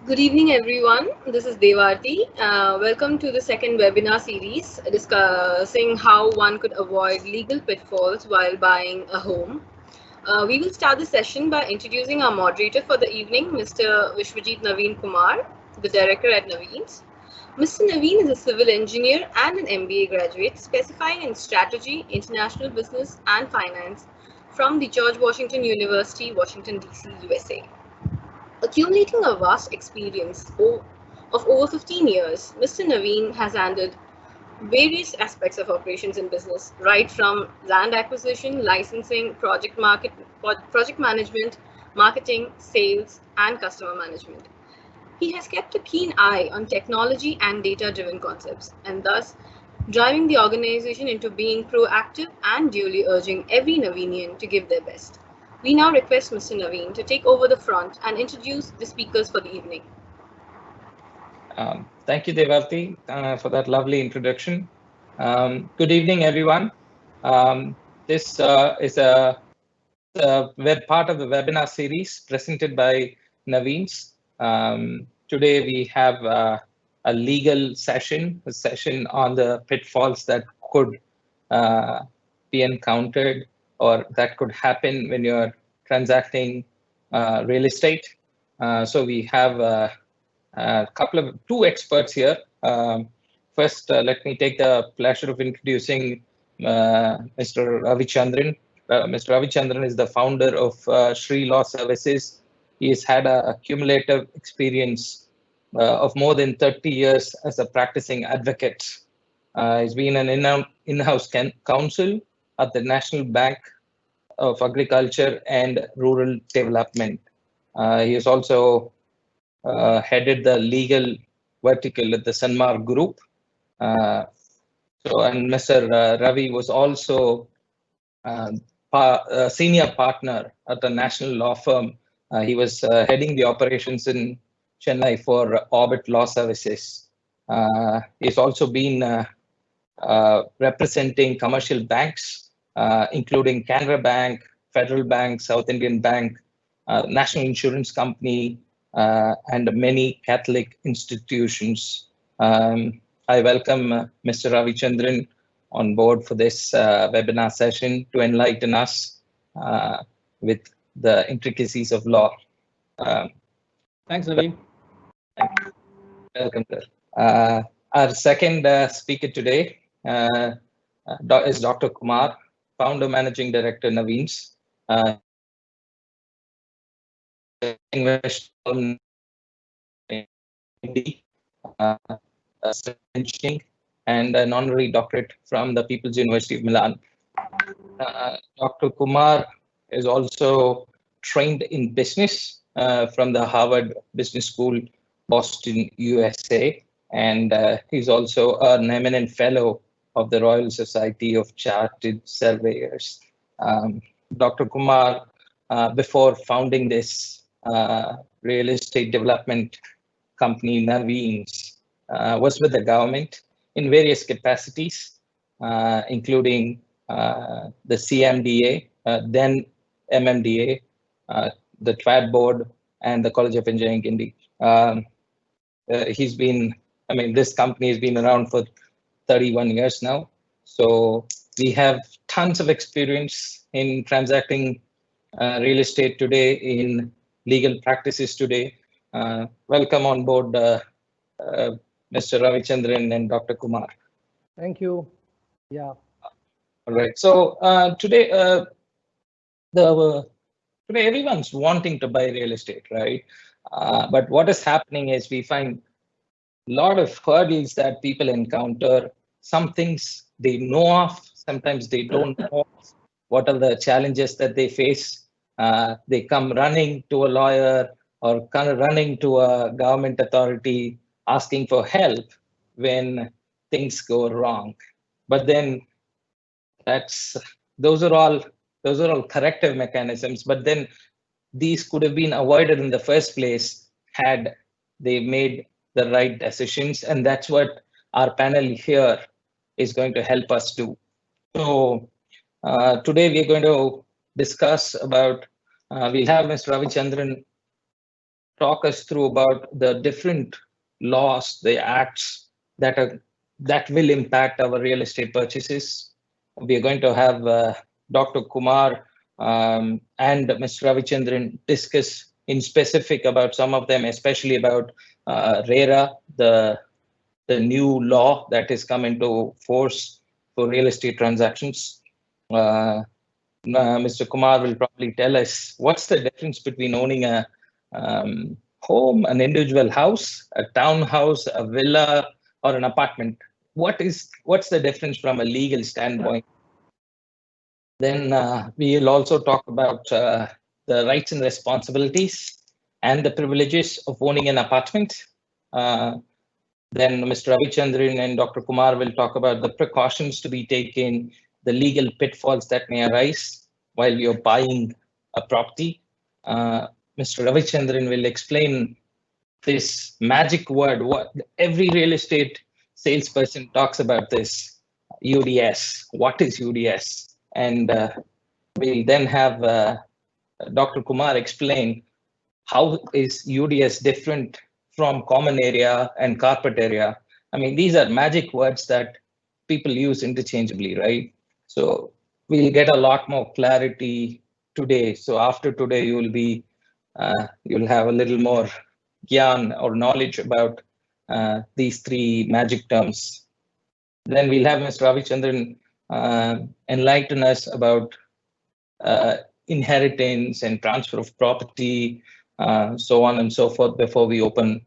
Good evening, everyone. This is Devarti. Welcome to the second webinar series discussing how one could avoid legal pitfalls while buying a home. We will start the session by introducing our moderator for the evening, Mr. Viswajith Navin Kumar, the director at Navin's. Mr. Navin is a civil engineer and an MBA graduate specifying in strategy, international business, and finance from the George Washington University, Washington, D.C., USA. Accumulating a vast experience of over 15 years, Mr. Naveen has handled various aspects of operations in business, right from land acquisition, licensing, project management, marketing, sales, and customer management. He has kept a keen eye on technology and data-driven concepts, and thus driving the organization into being proactive and duly urging every Navinian to give their best. We now request Mr. Naveen to take over the front and introduce the speakers for the evening. Thank you, Devarti, for that lovely introduction. Good evening, everyone. This is a web part of the webinar series presented by Navin's. Today we have a legal session, a session on the pitfalls that could be encountered or that could happen when you're transacting real estate. So we have two experts here. First, let me take the pleasure of introducing Mr. Ravi Chandran. Mr. Ravi Chandran is the founder of Shree Law Services. He has had a cumulative experience of more than 30 years as a practicing advocate. He's been an in-house counsel at the National Bank of Agriculture and Rural Development. He has also headed the legal vertical at the Sanmar Group. And Mr. Ravi was also a senior partner at a national law firm. He was heading the operations in Chennai for Orbit Law Services. He's also been representing commercial banks, including Canara Bank, Federal Bank, South Indian Bank, National Insurance Company, and many Catholic institutions. I welcome Mr. Ravi Chandran on board for this webinar session to enlighten us with the intricacies of law. Thanks, Navin. Welcome, sir. Our second speaker today is Dr. Kumar, founder managing director Navin's. And an honorary doctorate from the People's University of Milan. Dr. Kumar is also trained in business from the Harvard Business School, Boston, USA. And he's also an eminent fellow of the Royal Society of Chartered Surveyors. Dr. Kumar, before founding this real estate development company, Navin's, was with the government in various capacities, including the CMDA, then MMDA, the TRAD board, and the College of Engineering, India. He's been, this company has been around for 31 years now. So we have tons of experience in transacting real estate today, in legal practices today. Welcome on board, Mr. Ravi Chandran and Dr. Kumar. Thank you. Yeah. All right. So today, today everyone's wanting to buy real estate, right? But what is happening is we find a lot of hurdles that people encounter. Some things they know of, sometimes they don't know what are the challenges that they face. They come running to a lawyer or kind of running to a government authority asking for help when things go wrong. But then those are all corrective mechanisms. But then these could have been avoided in the first place had they made the right decisions, and that's what our panel here is going to help us do. So today we're going to discuss about. We'll have Mr. Ravi Chandran talk us through about the different laws, the acts that will impact our real estate purchases. We are going to have Dr. Kumar and Mr. Ravichandran discuss in specific about some of them, especially about RERA, the new law that has come into force for real estate transactions. Mr. Kumar will probably tell us what's the difference between owning a home, an individual house, a townhouse, a villa, or an apartment. What's the difference from a legal standpoint? Then we'll also talk about the rights and responsibilities and the privileges of owning an apartment. Then Mr. Ravi Chandran and Dr. Kumar will talk about the precautions to be taken, the legal pitfalls that may arise while you're buying a property. Mr. Ravi Chandran will explain this magic word, what every real estate salesperson talks about this, UDS. What is UDS? And we'll then have Dr. Kumar explain how is UDS different from common area and carpet area. I mean, these are magic words that people use interchangeably, right? So we'll get a lot more clarity today. So after today, you'll have a little more gyan or knowledge about these three magic terms. Then we'll have Mr. Ravichandran enlighten us about inheritance and transfer of property, so on and so forth before we open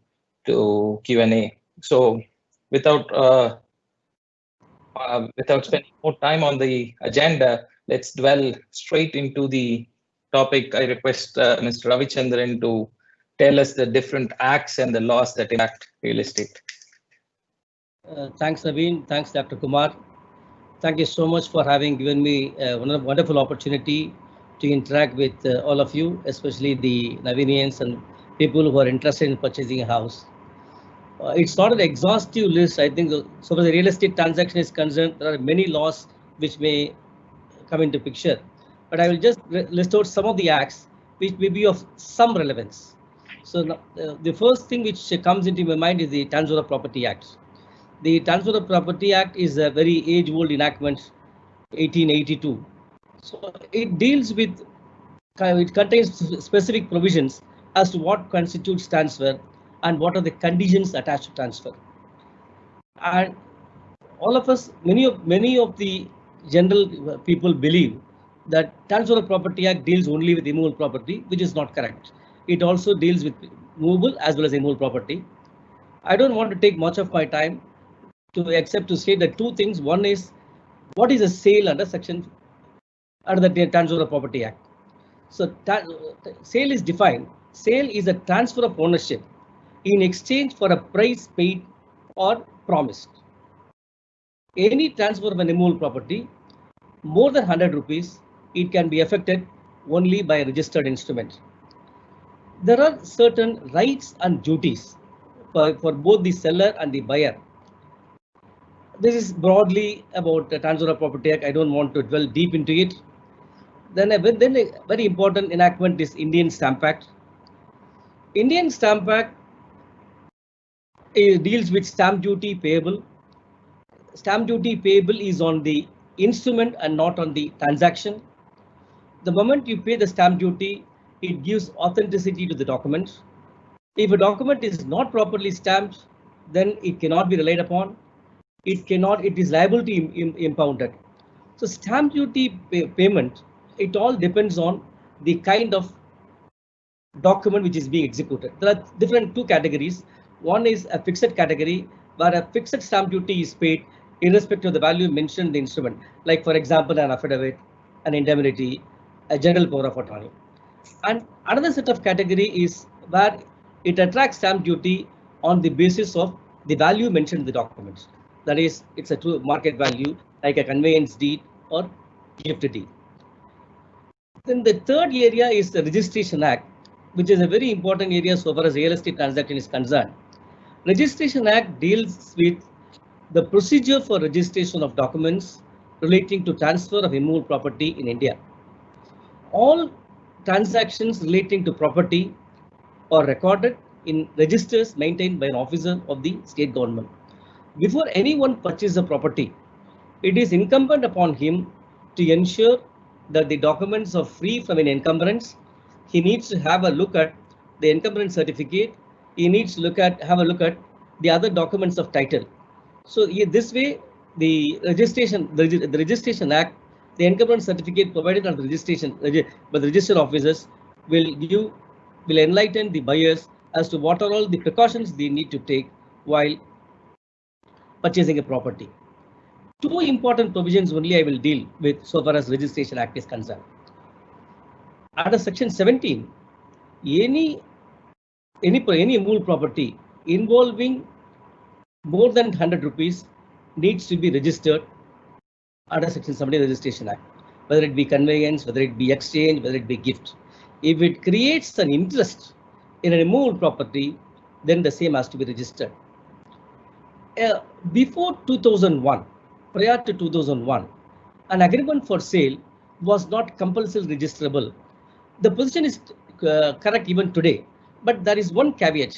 to Q&A. So without spending more time on the agenda, let's dwell straight into the topic. I request Mr. Ravichandran to tell us the different acts and the laws that impact real estate. Thanks, Navin. Thanks, Dr. Kumar. Thank you so much for having given me a wonderful opportunity to interact with all of you, especially the Navinians and people who are interested in purchasing a house. It's not an exhaustive list. I think so far the real estate transaction is concerned, there are many laws which may come into picture, but I will just list out some of the acts which may be of some relevance. So the first thing which comes into my mind is the Transfer of Property Act. The Transfer of Property Act is a very age-old enactment, 1882. So it deals with, it contains specific provisions as to what constitutes transfer and what are the conditions attached to transfer. And all of us, many of the general people believe that Transfer of Property Act deals only with immovable property, which is not correct. It also deals with movable as well as immovable property. I don't want to take much of my time except to say that two things. One is, what is a sale under the Transfer of Property Act? So sale is defined. Sale is a transfer of ownership in exchange for a price paid or promised. Any transfer of an immovable property more than 100 rupees, it can be effected only by a registered instrument. There are certain rights and duties for both the seller and the buyer. This is broadly about the Transfer of Property Act. I don't want to dwell deep into it. Then a very important enactment is Indian Stamp Act. Indian Stamp Act deals with stamp duty payable. Stamp duty payable is on the instrument and not on the transaction. The moment you pay the stamp duty, it gives authenticity to the document. If a document is not properly stamped, then it cannot be relied upon. It is liable to be impounded. So stamp duty payment, it all depends on the kind of document which is being executed. There are different two categories. One is a fixed category where a fixed stamp duty is paid irrespective of the value mentioned in the instrument. Like for example, an affidavit, an indemnity, a general power of attorney. And another set of category is where it attracts stamp duty on the basis of the value mentioned in the documents. That is, it's a true market value like a conveyance deed or gift deed. Then the third area is the Registration Act, which is a very important area so far as real estate transaction is concerned. Registration Act deals with the procedure for registration of documents relating to transfer of immovable property in India. All transactions relating to property or recorded in registers maintained by an officer of the state government. Before anyone purchases a property, it is incumbent upon him to ensure that the documents are free from an encumbrance. He needs to have a look at the encumbrance certificate. He needs to have a look at the other documents of title. So this way, the Registration Act, the encumbrance certificate provided on the registration by the registered officers will enlighten the buyers as to what are all the precautions they need to take while purchasing a property. Two important provisions only I will deal with so far as Registration Act is concerned. Under Section 17, any movable property involving more than 100 rupees needs to be registered under Section 17 Registration Act, whether it be conveyance, whether it be exchange, whether it be gift. If it creates an interest in a movable property, then the same has to be registered. Before 2001, prior to 2001, an agreement for sale was not compulsorily registerable. The position is correct even today, but there is one caveat.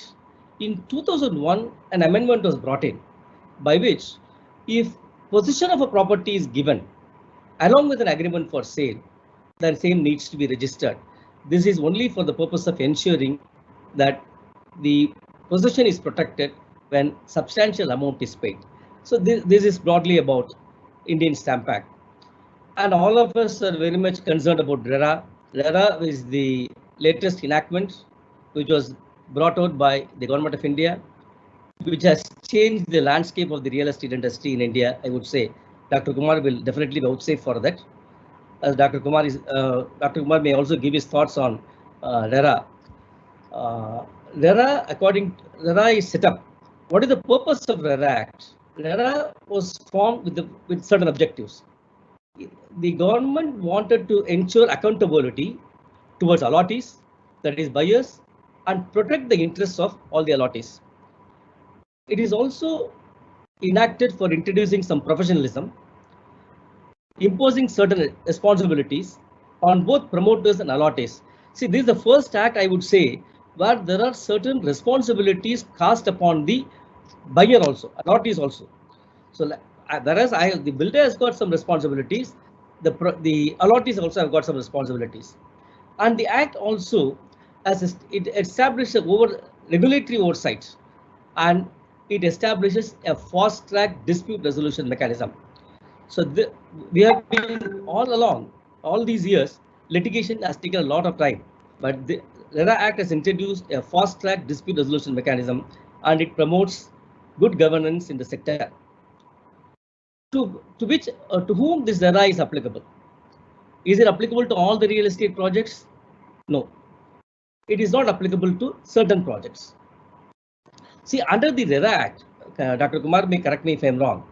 In 2001, an amendment was brought in by which if possession of a property is given along with an agreement for sale, the same needs to be registered. This is only for the purpose of ensuring that the possession is protected when substantial amount is paid. So this is broadly about Indian Stamp Act. And all of us are very much concerned about RERA. RERA is the latest enactment which was brought out by the Government of India, which has changed the landscape of the real estate industry in India, I would say. Dr. Kumar will definitely vouchsafe for that. As Dr. Kumar may also give his thoughts on RERA. RERA is set up. What is the purpose of RERA Act? RERA was formed with certain objectives. The government wanted to ensure accountability towards allottees, that is buyers, and protect the interests of all the allottees. It is also enacted for introducing some professionalism, imposing certain responsibilities on both promoters and allottees. See, this is the first act, I would say, where there are certain responsibilities cast upon the buyer also, allottees also. So whereas the builder has got some responsibilities, the allottees also have got some responsibilities. And the act also, it establishes regulatory oversight, and it establishes a fast-track dispute resolution mechanism. So we have been all along, all these years, litigation has taken a lot of time, but the RERA Act has introduced a fast-track dispute resolution mechanism, and it promotes good governance in the sector. To whom this RERA is applicable? Is it applicable to all the real estate projects? No, it is not applicable to certain projects. See, under the RERA Act, Dr. Kumar may correct me if I'm wrong,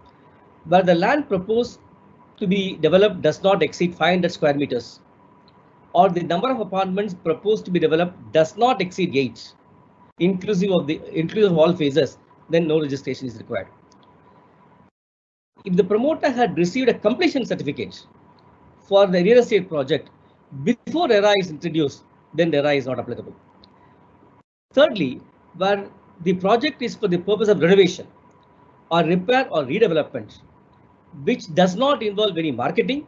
but the land proposed to be developed does not exceed 500 square meters, or the number of apartments proposed to be developed does not exceed 8, inclusive of all phases, then no registration is required. If the promoter had received a completion certificate for the real estate project before RERA is introduced, then RERA is not applicable. Thirdly, where the project is for the purpose of renovation or repair or redevelopment, which does not involve any marketing,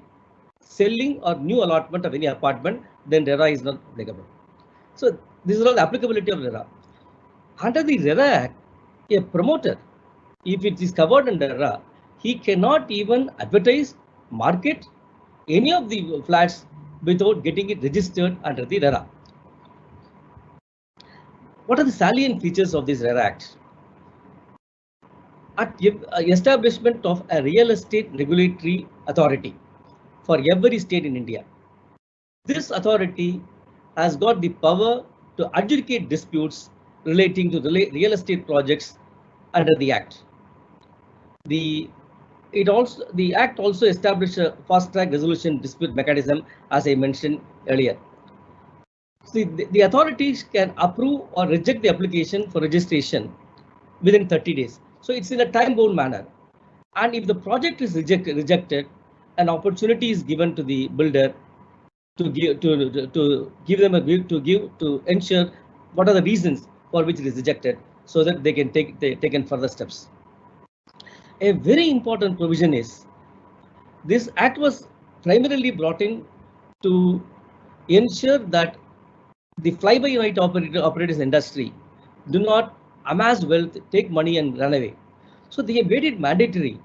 selling or new allotment of any apartment, then RERA is not applicable. So this is all the applicability of RERA. Under the RERA Act, a promoter, if it is covered under RERA, he cannot even advertise, market any of the flats without getting it registered under the RERA. What are the salient features of this RERA Act? Establishment of a real estate regulatory authority for every state in India. This authority has got the power to adjudicate disputes relating to real estate projects under the Act. The Act also established a fast-track resolution dispute mechanism, as I mentioned earlier. See, the authorities can approve or reject the application for registration within 30 days. So it's in a time-bound manner. And if the project is rejected, an opportunity is given to the builder to ensure what are the reasons for which it is rejected, so that they can take taken further steps. A very important provision is this act was primarily brought in to ensure that the fly-by-night operators industry do not amass wealth, take money and run away. So they have made it mandatory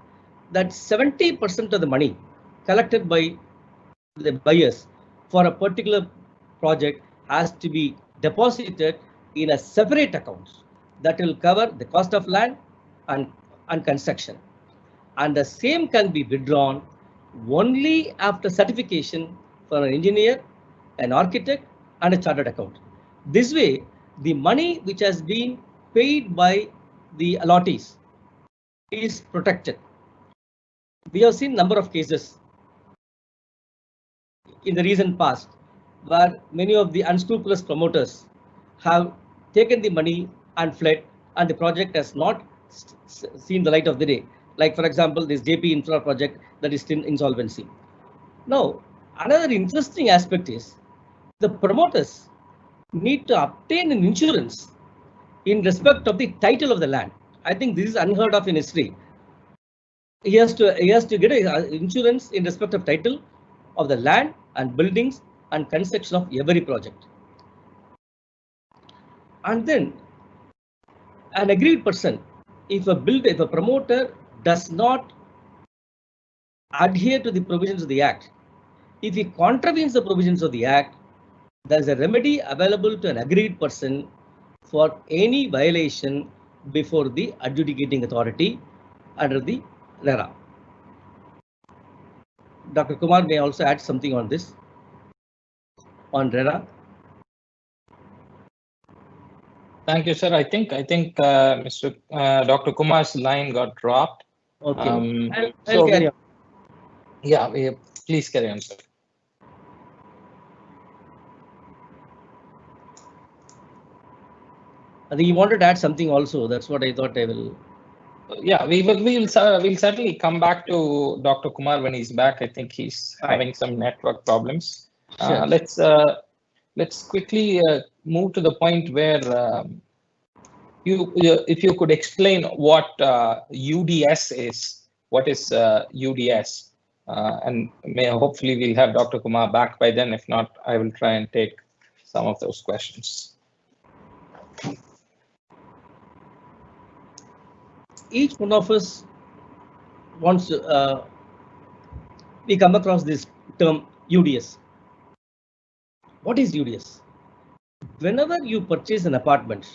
that 70% of the money collected by the buyers for a particular project has to be deposited in a separate account that will cover the cost of land and construction. And the same can be withdrawn only after certification for an engineer, an architect, and a chartered accountant. This way, the money which has been paid by the allottees is protected. We have seen number of cases in the recent past where many of the unscrupulous promoters have taken the money and fled, and the project has not seen the light of the day. Like, for example, this JP Infra project that is still insolvency. Now, another interesting aspect is the promoters need to obtain an insurance in respect of the title of the land. I think this is unheard of in history. He has to get an insurance in respect of title of the land and buildings and construction of every project. And then an agreed person, if a promoter does not adhere to the provisions of the Act, if he contravenes the provisions of the Act, there is a remedy available to an agreed person for any violation before the adjudicating authority under the RERA. Dr. Kumar may also add something on this, on RERA. Thank you, sir. I think Mr. Dr. Kumar's line got dropped. Okay. I'll carry on. Yeah, please carry on, sir. I think you wanted to add something also. That's what I thought I will. Yeah, we'll certainly come back to Dr. Kumar when he's back. I think he's having some network problems. Sure. Let's quickly move to the point where if you could explain what UDS is. What is UDS? And hopefully we'll have Dr. Kumar back by then. If not, I will try and take some of those questions. Each one of us wants to, we come across this term UDS. What is UDS? Whenever you purchase an apartment,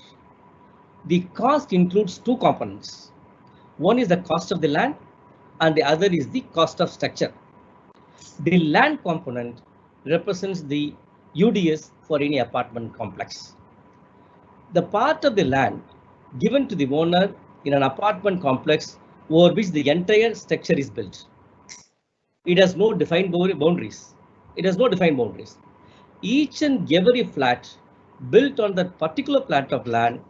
the cost includes two components. One is the cost of the land and the other is the cost of structure. The land component represents the UDS for any apartment complex. The part of the land given to the owner in an apartment complex over which the entire structure is built. It has no defined boundaries. It has no defined boundaries. Each and every flat built on that particular plot of land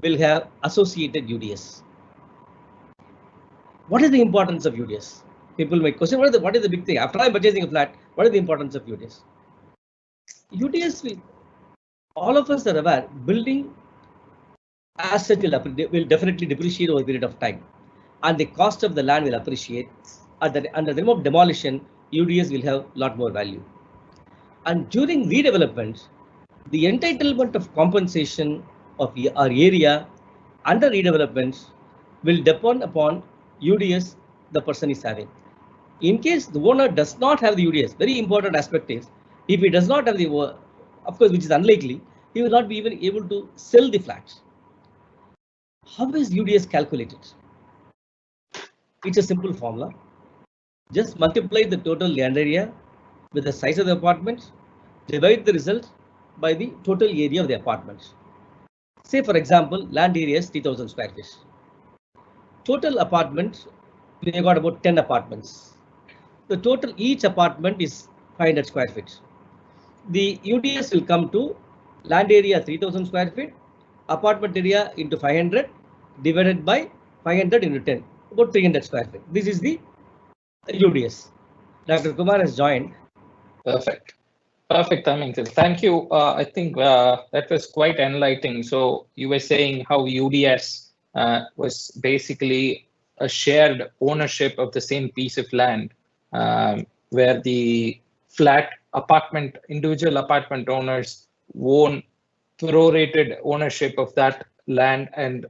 will have associated UDS. What is the importance of UDS? People may question, what is the big thing? After I'm purchasing a flat, what is the importance of UDS? UDS, all of us are aware, building as such will definitely depreciate over a period of time, and the cost of the land will appreciate. Under the time of demolition, UDS will have a lot more value. And during redevelopment, the entitlement of compensation of our area under redevelopment will depend upon UDS the person is having. In case the owner does not have the UDS, very important aspect is, if he does not have the, of course, which is unlikely, he will not be even able to sell the flat. How is UDS calculated? It's a simple formula. Just multiply the total land area with the size of the apartment, divide the result by the total area of the apartment. Say, for example, land area is 3,000 square feet. Total apartment, we have got about 10 apartments. The total each apartment is 500 square feet. The UDS will come to land area 3,000 square feet, apartment area into 500 divided by 500 into 10, about 300 square feet. This is the UDS. Dr. Kumar has joined. Perfect. Perfect, Aminkar. Thank you. I think that was quite enlightening. So you were saying how UDS was basically a shared ownership of the same piece of land, where the flat apartment, individual apartment owners own prorated ownership of that land, and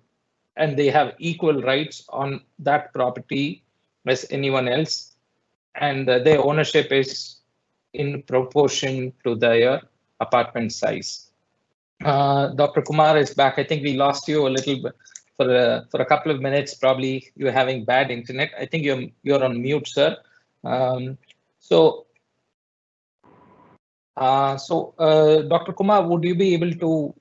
they have equal rights on that property as anyone else, and their ownership is in proportion to their apartment size. Dr. Kumar is back. I think we lost you a little bit for a couple of minutes. Probably you're having bad internet. I think you're on mute, sir. So, Dr. Kumar, would you be able to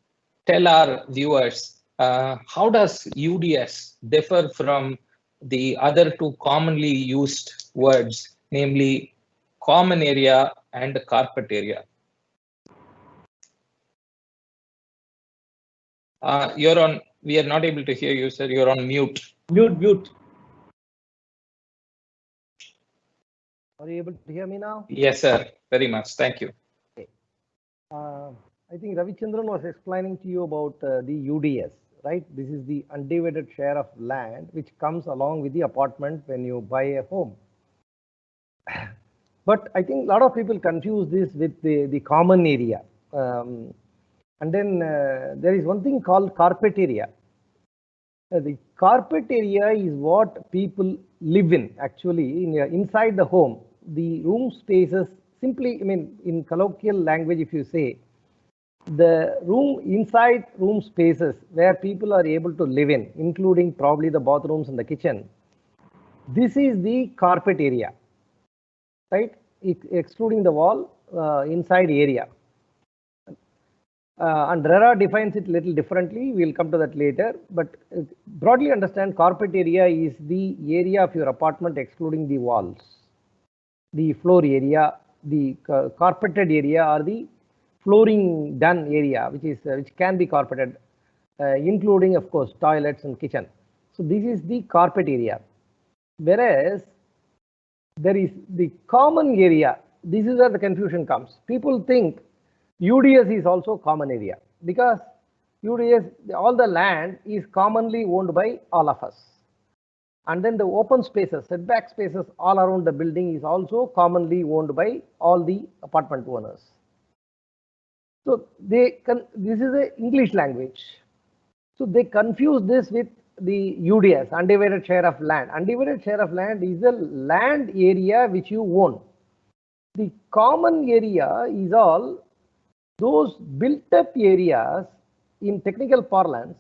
tell our viewers how does UDS differ from the other two commonly used words, namely common area and carpet area? You're on. We are not able to hear you, sir. You're on mute. Mute. Are you able to hear me now? Yes, sir. Very much. Thank you. Okay. I think Ravi Chandran was explaining to you about the UDS, right? This is the undivided share of land which comes along with the apartment when you buy a home. But I think a lot of people confuse this with the common area. And then there is one thing called carpet area. The carpet area is what people live in actually inside the home. The room spaces simply, I mean, in colloquial language, if you say, the inside room spaces where people are able to live in, including probably the bathrooms and the kitchen. This is the carpet area, right? Excluding the wall, inside area. And Rera defines it a little differently. We'll come to that later. But broadly understand, carpet area is the area of your apartment excluding the walls. The floor area, the carpeted area, or the flooring done area, which can be carpeted, including of course toilets and kitchen. So this is the carpet area. Whereas there is the common area. This is where the confusion comes. People think UDS is also common area because UDS, all the land is commonly owned by all of us. And then the open spaces, setback spaces all around the building is also commonly owned by all the apartment owners. So this is a English language. So they confuse this with the UDS, undivided share of land. Undivided share of land is the land area which you own. The common area is all those built up areas, in technical parlance,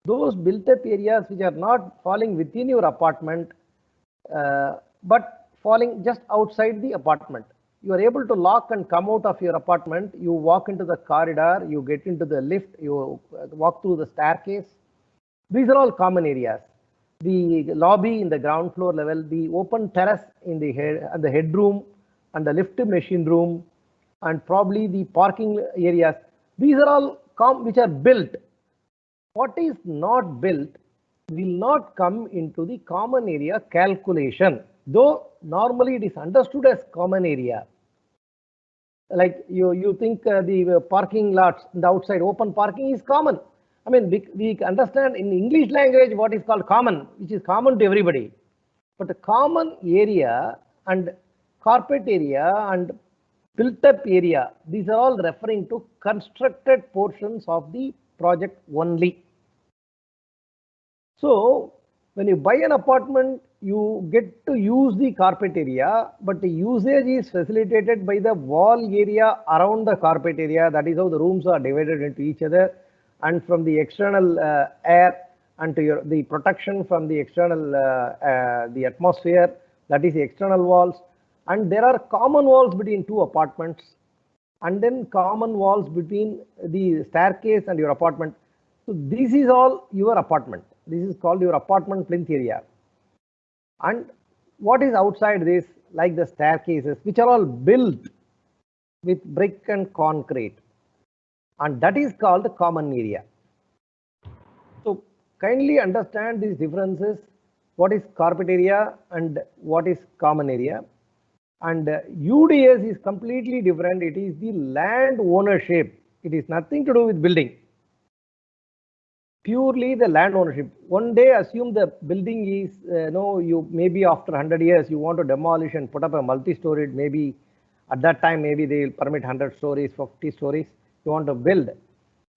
those built up areas which are not falling within your apartment, but falling just outside the apartment. You are able to lock and come out of your apartment. You walk into the corridor, you get into the lift, you walk through the staircase. These are all common areas. The lobby in the ground floor level, the open terrace in the headroom and the lift machine room, and probably the parking areas. These are all which are built. What is not built will not come into the common area calculation, though normally it is understood as common area. Like you think the parking lots, the outside open parking is common. I mean, we understand in English language what is called common, which is common to everybody. But the common area and carpet area and built up area, these are all referring to constructed portions of the project only. So when you buy an apartment, you get to use the carpet area, but the usage is facilitated by the wall area around the carpet area. That is how the rooms are divided into each other, and from the external air and to the protection from the external the atmosphere, that is the external walls. And there are common walls between two apartments, and then common walls between the staircase and your apartment. So this is all your apartment. This is called your apartment plinth area. And what is outside this, like the staircases, which are all built with brick and concrete, and that is called the common area. So kindly understand these differences. What is carpet area and what is common area? And UDS is completely different. It is the land ownership. It is nothing to do with building. Purely the land ownership. One day assume the building is, you maybe after 100 years you want to demolish and put up a multi-storied, maybe at that time maybe they will permit 100 stories, 50 stories you want to build.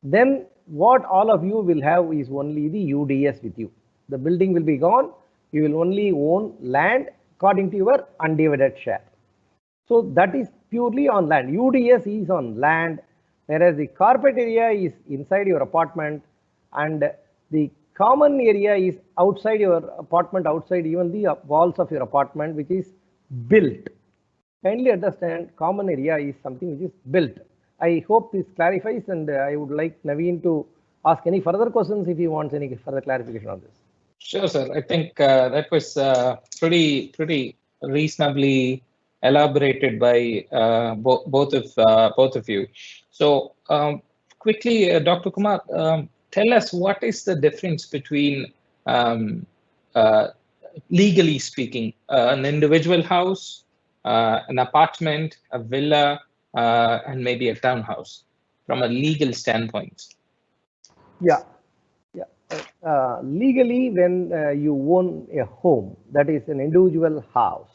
Then what all of you will have is only the UDS with you. The building will be gone. You will only own land according to your undivided share. So that is purely on land. UDS is on land, whereas the carpet area is inside your apartment, and the common area is outside your apartment, outside even the walls of your apartment, which is built. Kindly understand, common area is something which is built. I hope this clarifies, and I would like Navin to ask any further questions if he wants any further clarification on this. Sure, sir. I think that was pretty reasonably elaborated by both of you. So quickly, Dr. Kumar, tell us what is the difference between, legally speaking, an individual house, an apartment, a villa, and maybe a townhouse from a legal standpoint. Yeah. Legally, when you own a home, that is an individual house,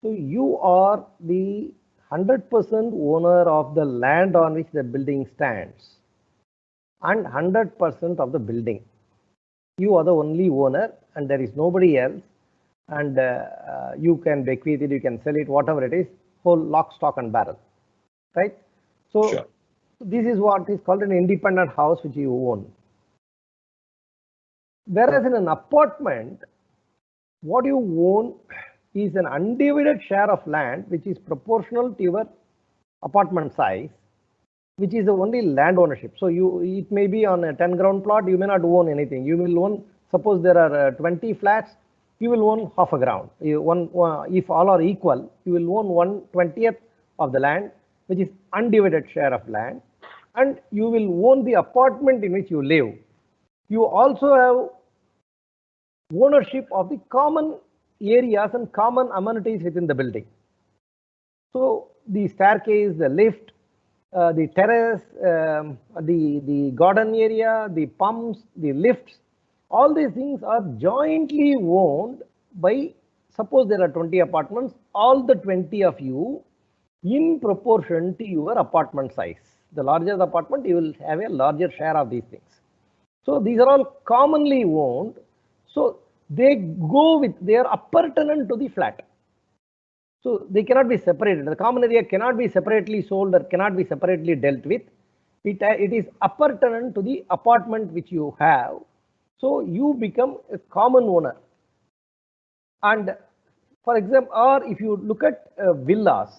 so you are the 100% owner of the land on which the building stands and 100% of the building. You are the only owner and there is nobody else, and you can bequeath it, you can sell it, whatever it is, whole lock, stock and barrel, right? So Sure. This is what is called an independent house which you own. Whereas in an apartment, what you own is an undivided share of land which is proportional to your apartment size, which is the only land ownership. So it may be on a 10 ground plot, you may not own anything. You will own, suppose there are 20 flats, you will own half a ground. If all are equal, you will own 1/20th of the land, which is undivided share of land, and you will own the apartment in which you live. You also have ownership of the common areas and common amenities within the building. So the staircase, the lift, the terrace, the garden area, the pumps, the lifts, all these things are jointly owned by, suppose there are 20 apartments, all the 20 of you in proportion to your apartment size. The larger the apartment, you will have a larger share of these things. So these are all commonly owned. So they are appurtenant to the flat. So they cannot be separated. The common area cannot be separately sold or cannot be separately dealt with. It is appurtenant to the apartment which you have. So you become a common owner. And for example, or if you look at villas,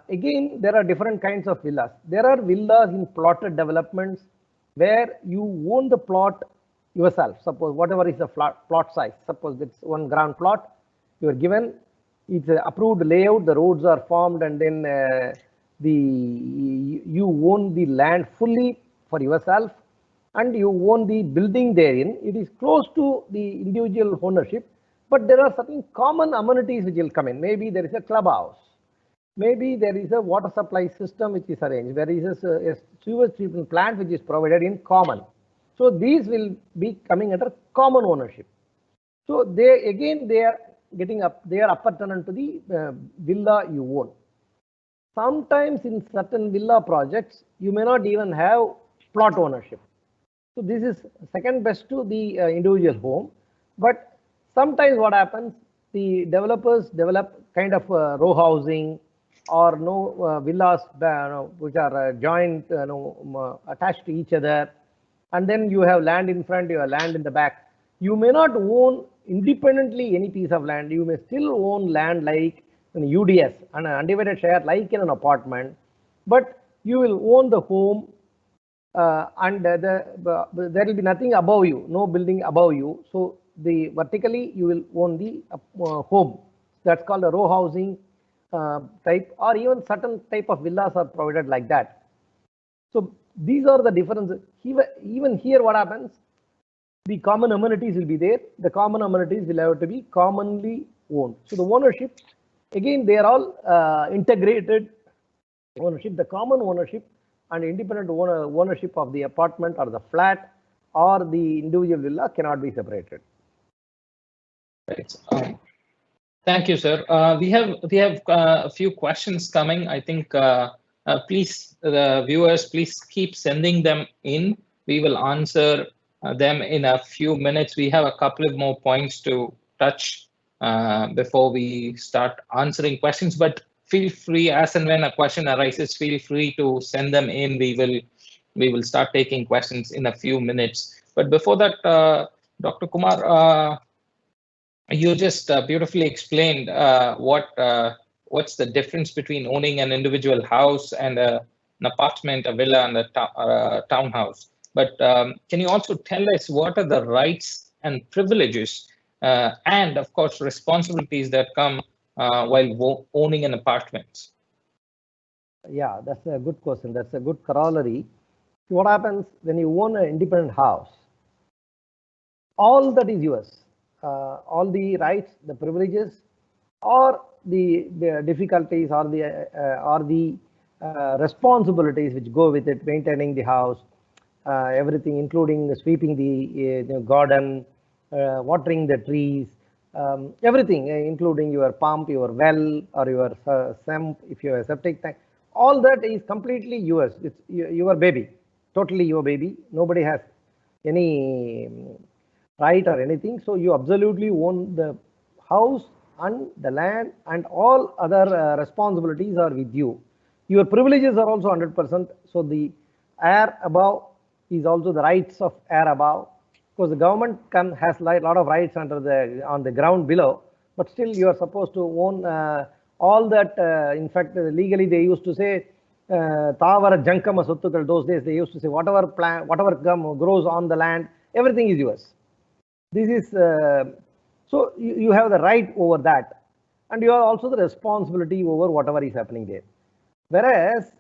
again, there are different kinds of villas. There are villas in plotted developments where you own the plot yourself. Suppose whatever is the plot size, suppose it's 1 ground plot, you are given, it's an approved layout, the roads are formed, and then you own the land fully for yourself, and you own the building therein. It is close to the individual ownership, but there are certain common amenities which will come in. Maybe there is a clubhouse. Maybe there is a water supply system which is arranged. There is a sewage treatment plant which is provided in common. So these will be coming under common ownership. So they are appurtenant to the villa you own. Sometimes in certain villa projects, you may not even have plot ownership. So this is second best to the individual home. But sometimes what happens, the developers develop kind of row housing or villas which are joint, attached to each other. And then you have land in front, you have land in the back. You may not own independently any piece of land. You may still own land like an UDS, an undivided share like in an apartment, but you will own the home and there will be nothing above you, no building above you. So vertically you will own the home. That's called a row housing type, or even certain type of villas are provided like that. So these are the differences. Even here what happens, the common amenities will be there. The common amenities will have to be commonly owned. So the ownership Again, they are all integrated ownership. The common ownership and independent ownership of the apartment or the flat or the individual villa cannot be separated. Right. Thank you, sir. We have a few questions coming. I think please, the viewers, please keep sending them in. We will answer them in a few minutes. We have a couple of more points to touch before we start answering questions. But feel free, as and when a question arises, feel free to send them in. We will start taking questions in a few minutes. But before that, Dr. Kumar, you just beautifully explained what's the difference between owning an individual house and an apartment, a villa, and a townhouse. But can you also tell us what are the rights and privileges and, of course, responsibilities that come while owning an apartment? Yeah, that's a good question. That's a good corollary. What happens when you own an independent house? All that is yours. All the rights, the privileges, or the difficulties, or the responsibilities which go with it, maintaining the house, everything, including sweeping the garden, watering the trees, everything, including your pump, your well, or your sump, if you have a septic tank. All that is completely yours. It's your baby, totally your baby. Nobody has any right or anything. So you absolutely own the house and the land, and all other responsibilities are with you. Your privileges are also 100%. So the air above is also the rights of air above, because the government has a lot of rights on the ground below, but still you are supposed to own all that. In fact, legally they used to say Tavara Jankama Sottukal. Those days they used to say whatever grows on the land, everything is yours. This is so you have the right over that, and you have also the responsibility over whatever is happening there. Whereas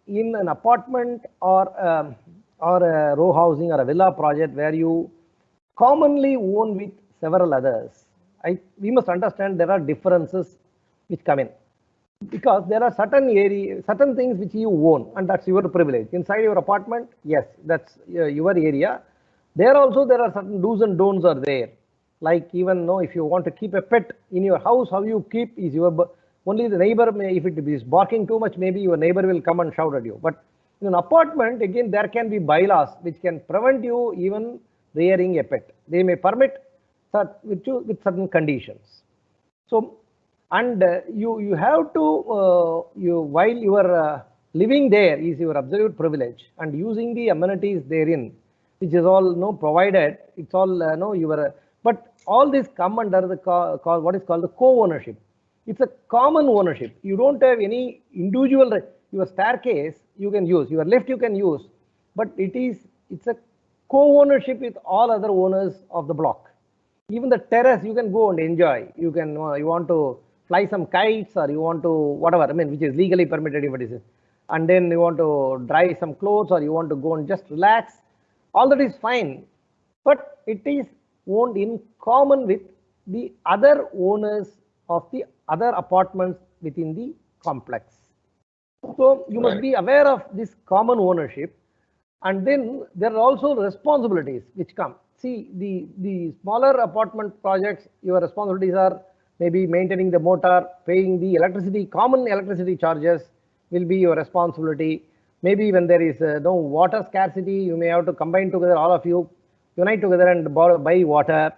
in an apartment or a row housing or a villa project where you commonly own with several others, we must understand there are differences which come in, because there are certain things which you own, and that's your privilege. Inside your apartment, yes, that's your area. There also there are certain do's and don'ts are there. Like even if you want to keep a pet in your house, how you keep is only the neighbor may, if it is barking too much, maybe your neighbor will come and shout at you. But in an apartment, again, there can be bylaws which can prevent you even rearing a pet. They may permit with certain conditions. So, and you have to while you are living there is your absolute privilege, and using the amenities therein, which is all provided. It's all your. But all this come under the what is called the co-ownership. It's a common ownership. You don't have any individual. Your staircase you can use, your lift you can use, but it's a co-ownership with all other owners of the block. Even the terrace you can go and enjoy. You can you want to fly some kites, or you want to whatever. I mean, which is legally permitted if it is, and then you want to dry some clothes, or you want to go and just relax. All that is fine, but it is owned in common with the other owners of the other apartments within the complex. So you must be aware of this common ownership, and then there are also responsibilities which come. See, the smaller apartment projects, your responsibilities are maybe maintaining the motor, paying the electricity, common electricity charges will be your responsibility. Maybe when there is no water scarcity, you may have to combine together, all of you unite together and buy water.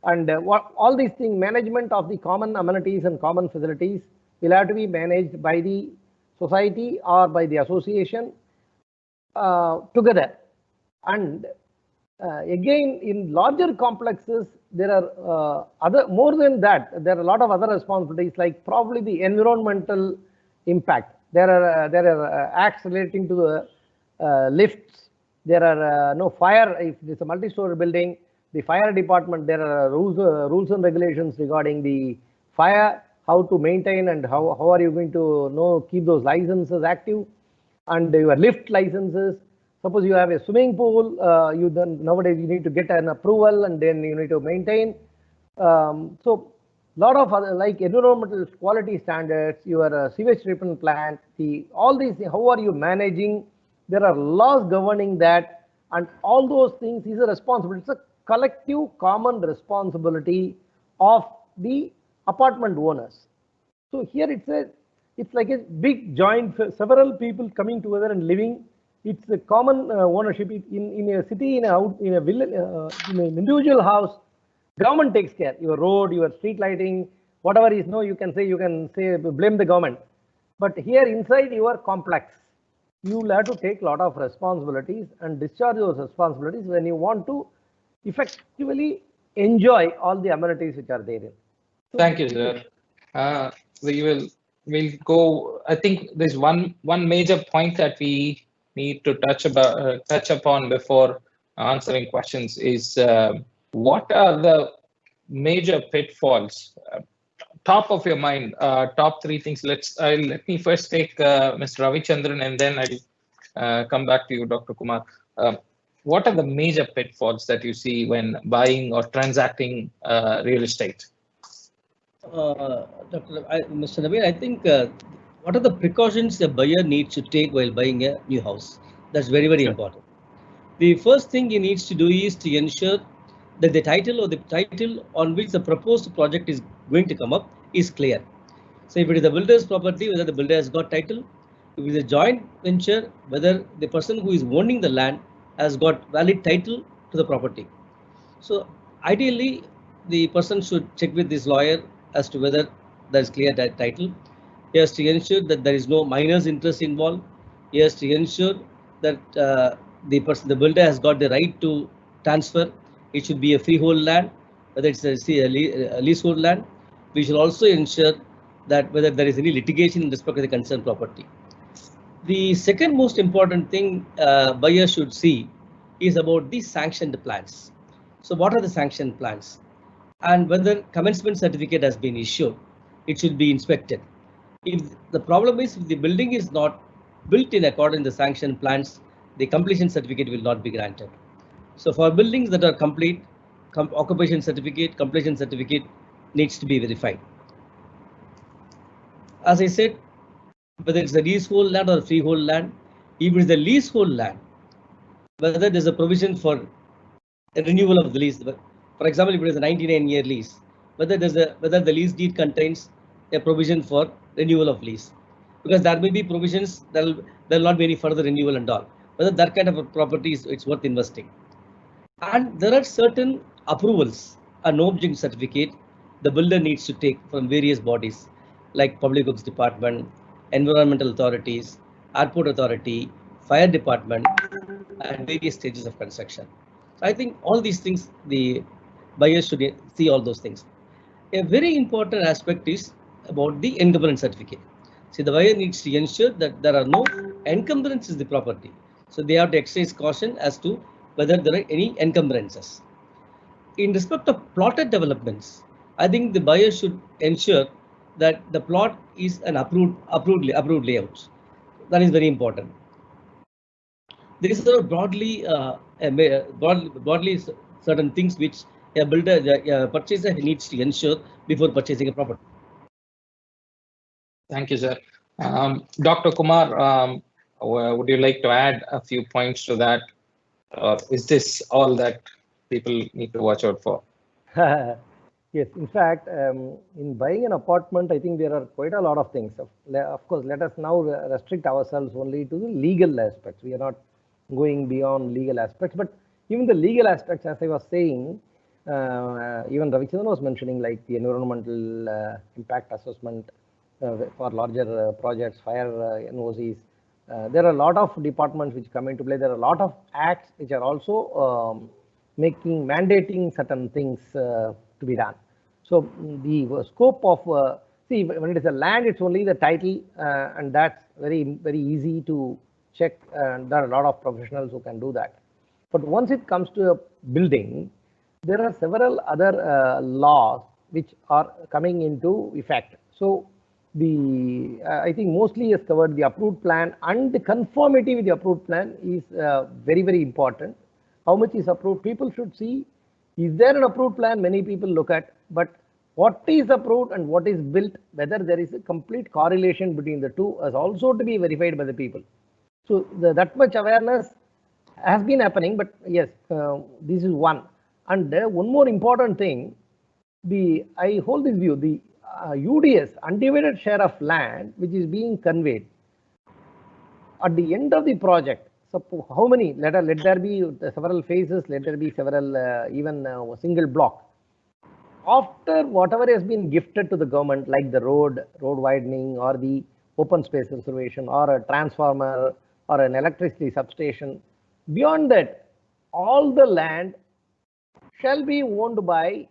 And all these things, management of the common amenities and common facilities will have to be managed by the society or by the association together. And again, in larger complexes, there are more than that, there are a lot of other responsibilities, like probably the environmental impact. There are acts relating to the lifts. There are no fire. If it's a multi-story building, the fire department, there are rules and regulations regarding the fire, how to maintain, and how are you going to keep those licenses active, and your lift licenses. Suppose you have a swimming pool, nowadays you need to get an approval, and then you need to maintain. So lot of other like environmental quality standards, your sewage treatment plant, all these, how are you managing? There are laws governing that, and all those things is a responsibility. It's a collective common responsibility of the apartment owners. So here it's like a big joint, several people coming together and living. It's a common ownership. In a city, in a village, in an individual house, government takes care. Your road, your street lighting, whatever is no, you can say blame the government. But here inside your complex, you will have to take a lot of responsibilities and discharge those responsibilities when you want to effectively enjoy all the amenities which are therein. So, thank you, sir. We'll go. I think there's one major point that we need to touch upon before answering questions is what are the major pitfalls? Top of your mind, top three things. Let me first take Mr. Ravi Chandran, and then I'll come back to you, Dr. Kumar. What are the major pitfalls that you see when buying or transacting real estate? Mr. Navin, I think what are the precautions a buyer needs to take while buying a new house? That's very, very important. The first thing he needs to do is to ensure that the title on which the proposed project is going to come up is clear. So if it is the builder's property, whether the builder has got title, if it is a joint venture, whether the person who is owning the land has got valid title to the property. So ideally, the person should check with this lawyer as to whether there is clear title. He has to ensure that there is no minor's interest involved. He has to ensure that the builder has got the right to transfer. It should be a freehold land, whether it's a leasehold land. We should also ensure that whether there is any litigation in respect of the concerned property. The second most important thing buyer should see is about the sanctioned plans. So what are the sanctioned plans? And whether commencement certificate has been issued, it should be inspected. If the problem is if the building is not built in accordance with the sanctioned plans, the completion certificate will not be granted. So for buildings that are complete, occupation certificate, completion certificate needs to be verified. As I said, whether it's a leasehold land or a freehold land, if it is a leasehold land, whether there's a provision for a renewal of the lease. For example, if it is a 99-year lease, whether the lease deed contains a provision for renewal of lease, because there may be provisions there will not be any further renewal and all. Whether that kind of a property it's worth investing. And there are certain approvals, a no objection certificate the builder needs to take from various bodies like Public Works Department, Environmental Authorities, Airport Authority, Fire Department, and various stages of construction. So I think all these things, the buyers should see all those things. A very important aspect is about the encumbrance certificate. See, the buyer needs to ensure that there are no encumbrances in the property. So they have to exercise caution as to whether there are any encumbrances. In respect of plotted developments, I think the buyer should ensure that the plot is an approved layout. That is very important. These are broadly certain things which a builder, a purchaser needs to ensure before purchasing a property. Thank you, sir. Dr. Kumar, would you like to add a few points to that? Is this all that people need to watch out for? Yes, in fact, in buying an apartment, I think there are quite a lot of things. Of course, let us now restrict ourselves only to the legal aspects. We are not going beyond legal aspects, but even the legal aspects, as I was saying, even Ravichandran was mentioning, like the environmental impact assessment for larger projects, fire NOCs. There are a lot of departments which come into play. There are a lot of acts which are also mandating certain things to be done. So the scope of see, when it is a land, it's only the title, and that's very easy to check. And there are a lot of professionals who can do that. But once it comes to a building, there are several other laws which are coming into effect. So I think mostly has covered the approved plan, and the conformity with the approved plan is very important. How much is approved? People should see, is there an approved plan? Many people look at, but what is approved and what is built, whether there is a complete correlation between the two, is also to be verified by the people. So that much awareness has been happening, but yes, this is one. And one more important thing, I hold this view, the UDS, undivided share of land, which is being conveyed at the end of the project. So how many? Let there be several phases, let there be several, even a single block. After whatever has been gifted to the government, like the road widening, or the open space reservation, or a transformer, or an electricity substation, beyond that, all the land shall be owned by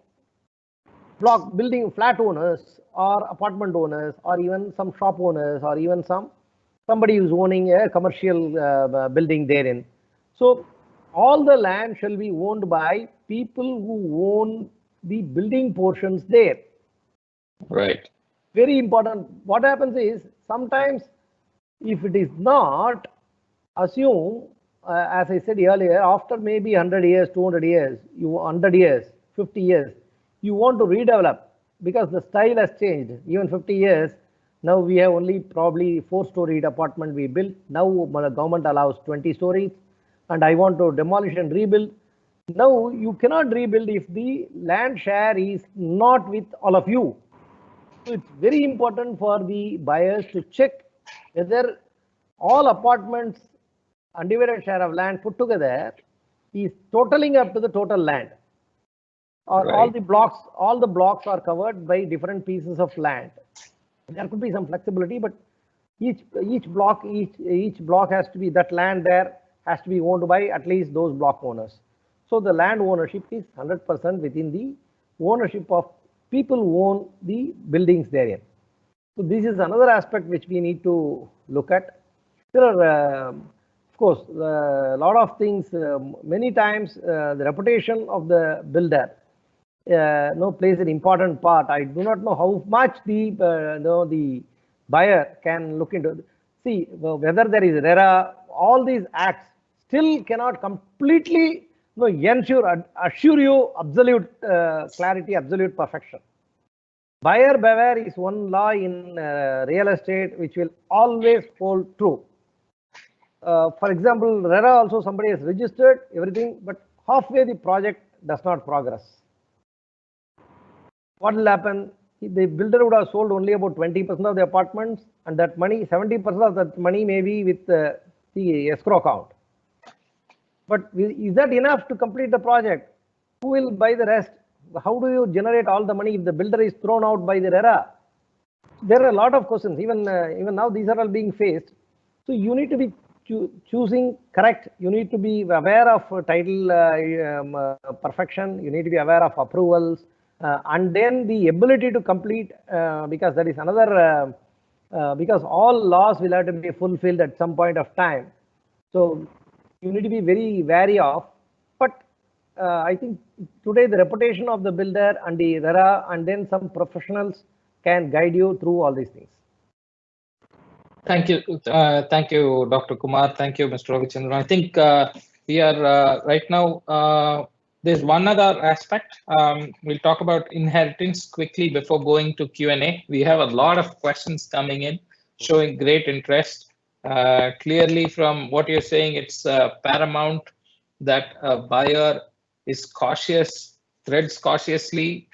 building flat owners, or apartment owners, or even some shop owners, or even somebody who's owning a commercial building therein. So all the land shall be owned by people who own the building portions there. Right. Very important. What happens is, sometimes if it is not, assume, as I said earlier, after maybe 100 years, 200 years, 100 years, 50 years, you want to redevelop because the style has changed. Even 50 years, now we have only probably 4-storied apartment we built. Now the government allows 20 stories, and I want to demolish and rebuild. Now you cannot rebuild if the land share is not with all of you. So it's very important for the buyers to check whether all apartments, undivided share of land put together, is totaling up to the total land, or Right. all the blocks are covered by different pieces of land. There could be some flexibility, but each block has to be, that land there has to be owned by at least those block owners. So the land ownership is 100% within the ownership of people who own the buildings therein. So this is another aspect which we need to look at. There are, of course, a lot of things. Many times, the reputation of the builder plays an important part. I do not know how much the buyer can look into. See, whether there is RERA, all these acts still cannot completely assure you absolute clarity, absolute perfection. Buyer beware is one law in real estate which will always hold true. For example, RERA also, somebody has registered everything, but halfway the project does not progress. What will happen? The builder would have sold only about 20% of the apartments, and that money, 70% of that money may be with the escrow account. But is that enough to complete the project? Who will buy the rest? How do you generate all the money if the builder is thrown out by the RERA? There are a lot of questions. Even now, these are all being faced. So you need to be choosing correct. You need to be aware of title perfection. You need to be aware of approvals, and then the ability to complete, because there is another, because all laws will have to be fulfilled at some point of time. So you need to be very wary of. But I think today the reputation of the builder and the RERA, and then some professionals can guide you through all these things. Thank you, Dr. Kumar. Thank you, Mr. Ravichandran. I think we are right now. There's one other aspect. We'll talk about inheritance quickly before going to Q&A. We have a lot of questions coming in, showing great interest. Clearly, from what you're saying, it's paramount that a buyer is cautious, treads cautiously.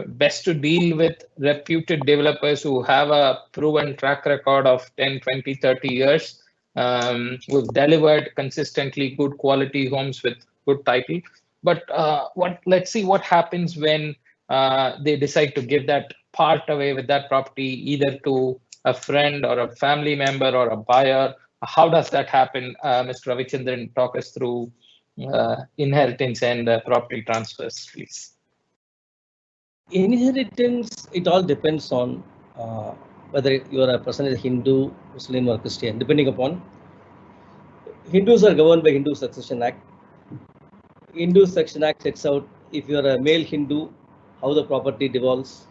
Best to deal with reputed developers who have a proven track record of 10, 20, 30 years, who've delivered consistently good quality homes with good title. But let's see what happens when they decide to give that part away with that property, either to a friend or a family member or a buyer. How does that happen? Mr. Ravichandran, talk us through inheritance and property transfers, please. Inheritance, it all depends on whether you are a person is Hindu, Muslim, or Christian, depending upon. Hindus are governed by Hindu Succession Act. Hindu Succession Act sets out, if you are a male Hindu, how the property devolves.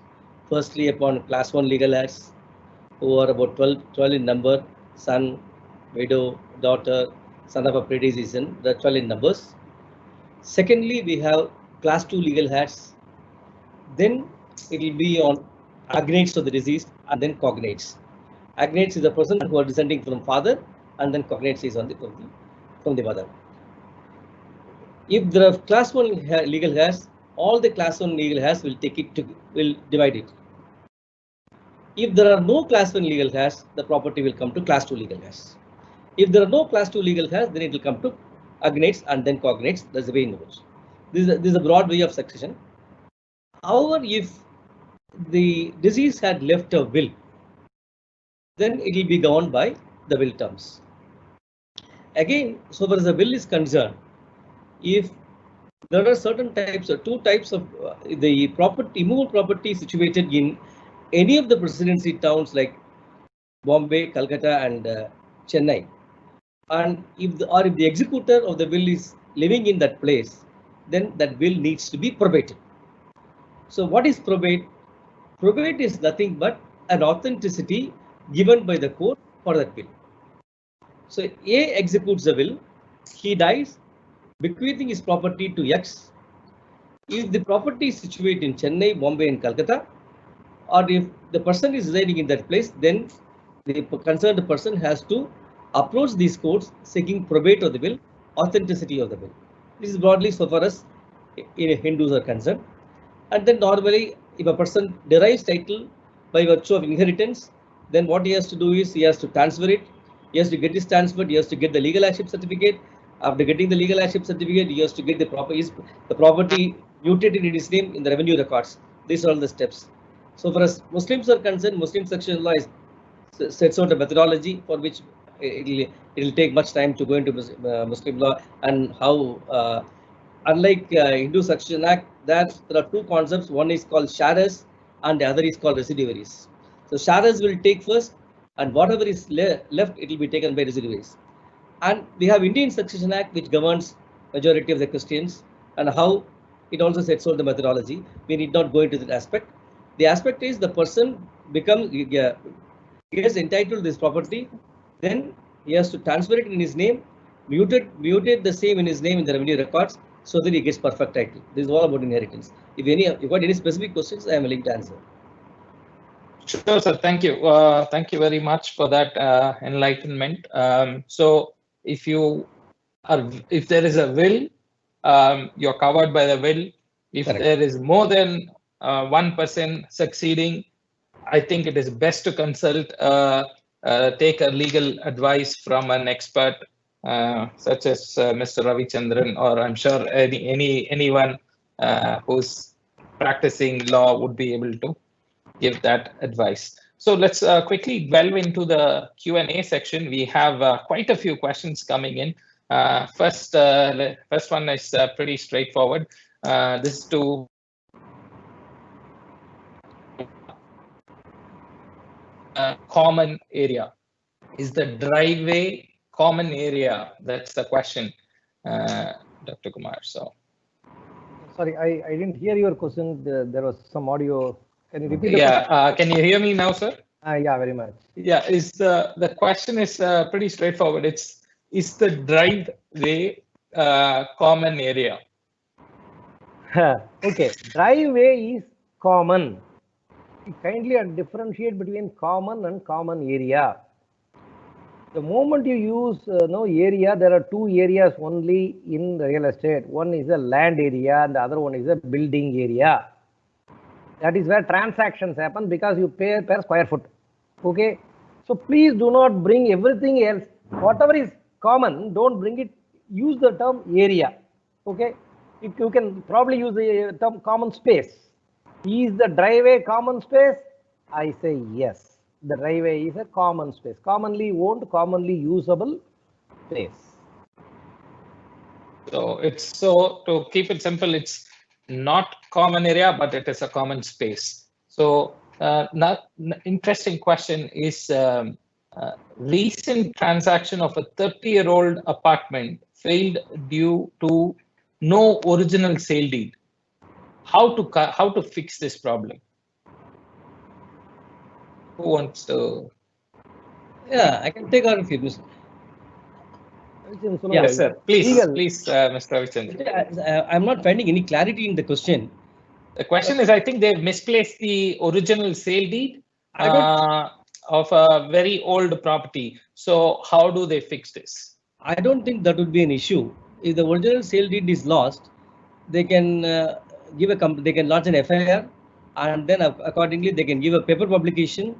Firstly, upon class 1 legal heirs, who are about 12 in number, son, widow, daughter, son of a predecessor, the 12 in numbers. Secondly, we have class 2 legal heirs. Then it will be on agnates of the deceased and then cognates. Agnates is the person who are descending from father, and then cognates is on the from the mother. If there are class 1 legal heirs, all the class 1 legal heirs will take it to will divide it. If there are no class 1 legal heirs, the property will come to class 2 legal heirs. If there are no class 2 legal heirs, then it will come to agnates and then cognates. That's the way it goes. This is a broad way of succession. However, if the deceased had left a will, then it will be governed by the will terms. Again, so far as the will is concerned, if there are certain types or two types of the property, immovable property situated in any of the presidency towns like Bombay, Calcutta, and Chennai, and if the executor of the will is living in that place, then that will needs to be probated. So what is probate? Probate is nothing but an authenticity given by the court for that will. So A executes the will, he dies, bequeathing his property to X. If the property is situated in Chennai, Bombay, and Calcutta, or if the person is residing in that place, then the concerned person has to approach these courts seeking probate of the will, authenticity of the will. This is broadly so far as Hindus are concerned. And then normally, if a person derives title by virtue of inheritance, then what he has to do is he has to transfer it. He has to get this transferred. He has to get the legal heirship certificate. After getting the legal heirship certificate, he has to get the property mutated in his name in the revenue records. These are all the steps. So far as Muslims are concerned, Muslim succession law sets out a methodology for which it will take much time to go into Muslim law, and how unlike Hindu Succession Act, there are two concepts. One is called shares and the other is called residuaries. So shares will take first, and whatever is left, it will be taken by residuaries. And we have Indian Succession Act, which governs majority of the questions, and how it also sets out the methodology. We need not go into that aspect. The aspect is the person gets entitled to this property, then he has to transfer it in his name, mutate the same in his name in the revenue records, so that he gets perfect title. This is all about inheritance. If you got any specific questions, I am willing to answer. Sure, sir. Thank you. Thank you very much for that enlightenment. So, if there is a will, you're covered by the will. If Correct. there is more than one person succeeding, I think it is best to consult, take a legal advice from an expert such as Mr. Ravi Chandran, or I'm sure anyone who's practicing law would be able to give that advice. So let's quickly delve into the Q&A section. We have quite a few questions coming in. First one is pretty straightforward. This is to common area. Is the driveway common area? That's the question, Dr. Kumar. So, sorry, I didn't hear your question. There was some audio. Can you repeat? Can you hear me now, sir? Yeah, very much. Yeah, the question is pretty straightforward. Is the driveway common area? Okay, driveway is common. Kindly differentiate between common and common area. The moment you use area, there are two areas only in real estate. One is a land area and the other one is a building area. That is where transactions happen, because you pay per square foot. Okay, so please do not bring everything else. Whatever is common, don't bring it. Use the term area. Okay, you can probably use the term common space. Is the driveway common space? I say yes. The driveway is a common space, commonly owned, commonly usable space. So to keep it simple, it's not common area, but it is a common space. So interesting question is recent transaction of a 30-year-old apartment failed due to no original sale deed. How to fix this problem? Who wants to? Yeah, I can take on if you miss. Yes, sir. Please, Mr. Ravichandran. I'm not finding any clarity in the question. The question is, I think they've misplaced the original sale deed of a very old property. So how do they fix this? I don't think that would be an issue. If the original sale deed is lost, they can they can launch an FIR, and then accordingly they can give a paper publication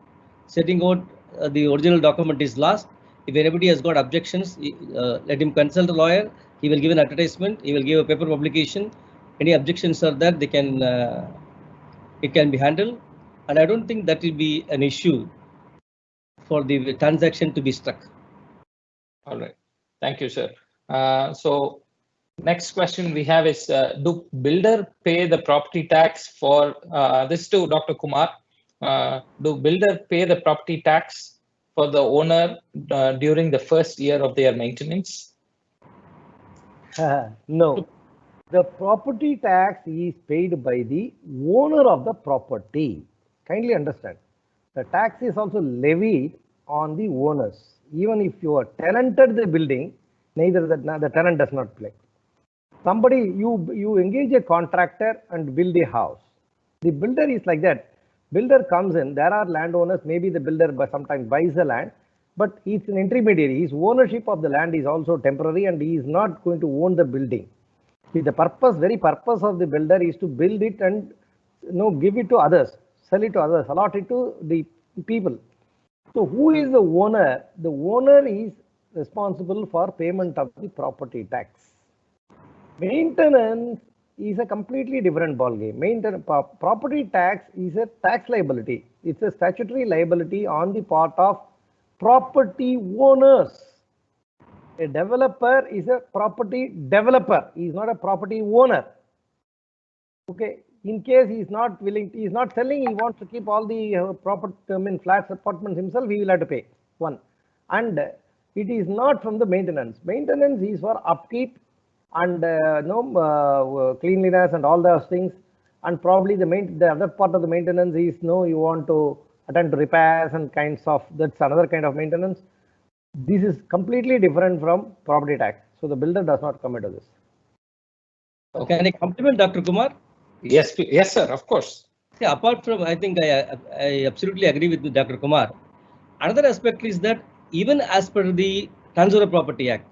setting out the original document is lost. If anybody has got objections, let him consult a lawyer. He will give an advertisement. He will give a paper publication. Any objections are there, they can it can be handled, and I don't think that will be an issue for the transaction to be struck. All right. Thank you, sir. So next question we have is, do builder pay the property tax for, this to Dr. Kumar, do builder pay the property tax for the owner during the first year of their maintenance? No, the property tax is paid by the owner of the property. Kindly understand, the tax is also levied on the owners. Even if you are tenanted the building, neither the tenant does not pay. Somebody, you engage a contractor and build a house. The builder is like that. Builder comes in, there are landowners, maybe the builder sometimes buys the land, but it's an intermediary. His ownership of the land is also temporary and he is not going to own the building. See, the very purpose of the builder is to build it and give it to others, sell it to others, allot it to the people. So who is the owner? The owner is responsible for payment of the property tax. Maintenance is a completely different ballgame. Property tax is a tax liability. It's a statutory liability on the part of property owners. A developer is a property developer. He is not a property owner. Okay. In case he is not willing, he is not selling, he wants to keep all the flats, apartments himself, he will have to pay. One. And it is not from the maintenance. Maintenance is for upkeep and cleanliness and all those things. And probably the other part of the maintenance is you want to attend to repairs and kinds of, that's another kind of maintenance. This is completely different from property tax. So the builder does not come into this. Okay. Can I compliment Dr. Kumar? Yes, yes, sir, of course. Yeah, apart from, I think I absolutely agree with Dr. Kumar. Another aspect is that even as per the Transfer of Property Act,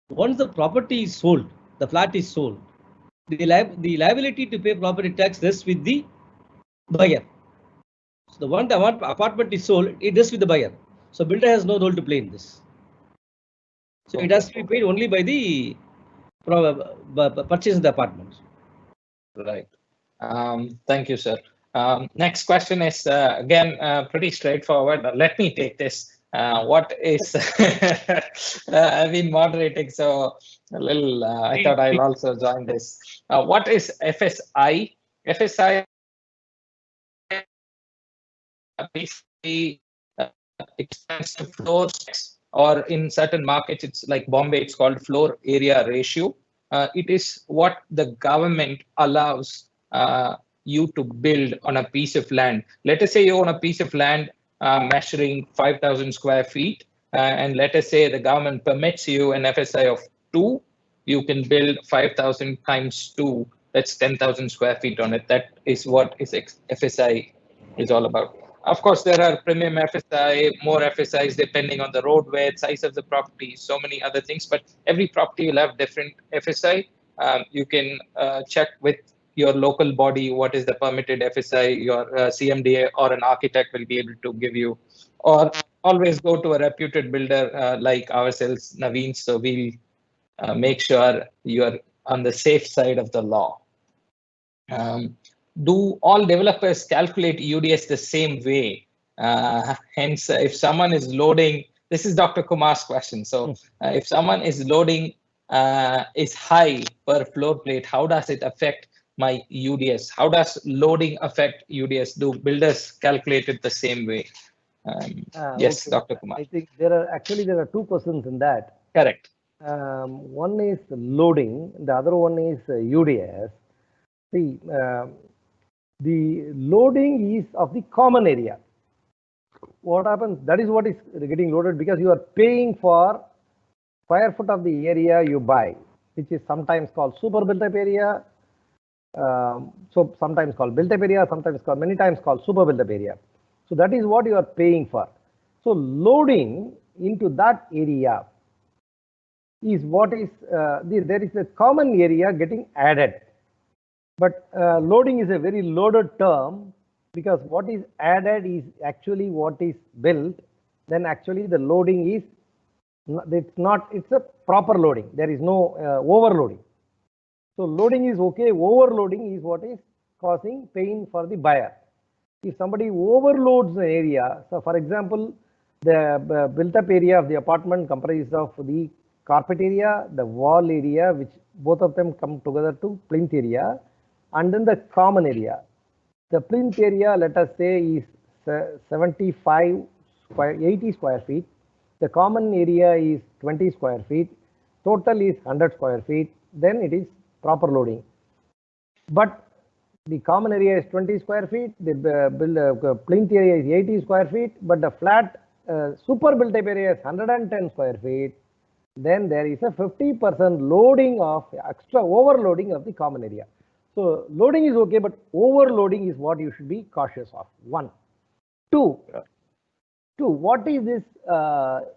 once the property is sold, the flat is sold, the liability to pay property tax rests with the buyer. So the one the apartment is sold, it rests with the buyer. So builder has no role to play in this. So it has to be paid only by the purchase of the apartment. Right. Thank you, sir. Next question is again pretty straightforward. Let me take this. What is I've been moderating, so a little. I thought I'll also join this. What is FSI? FSI basically expensive floors, or in certain markets, it's like Bombay, it's called floor area ratio. It is what the government allows you to build on a piece of land. Let us say you own a piece of land measuring 5,000 square feet, and let us say the government permits you an FSI of 2, you can build 5,000 times 2, that's 10,000 square feet on it. That is what FSI is all about. Of course, there are premium FSI, more FSIs depending on the road width, size of the property, so many other things, but every property will have different FSI. You can check with your local body what is the permitted FSI, your CMDA or an architect will be able to give you, or always go to a reputed builder like ourselves, Navin, so we'll make sure you're on the safe side of the law. Do all developers calculate UDS the same way? Hence, if someone is loading, this is Dr. Kumar's question. So if someone is loading is high per floor plate, how does it affect my UDS? How does loading affect UDS? Do builders calculate it the same way? Yes, okay. Dr. Kumar. I think there are two questions in that. Correct. One is loading, the other one is UDS. See, the loading is of the common area. What happens? That is what is getting loaded, because you are paying for square foot of the area you buy, which is sometimes called super built up area, So sometimes called built-up area, sometimes called many times called super built-up area. So that is what you are paying for. So loading into that area is what is there is a common area getting added, but loading is a very loaded term because what is added is actually what is built. Then actually the loading is it's a proper loading. There is no overloading. So loading is okay, overloading is what is causing pain for the buyer. If somebody overloads the area, so for example, the built-up area of the apartment comprises of the carpet area, the wall area, which both of them come together to plinth area, and then the common area. The plinth area, let us say, is 80 square feet. The common area is 20 square feet. Total is 100 square feet. Then it is proper loading. But the common area is 20 square feet. The plinth area is 80 square feet. But the flat super built-up area is 110 square feet. Then there is a 50% loading of extra overloading of the common area. So loading is okay, but overloading is what you should be cautious of. 1. 2. What is this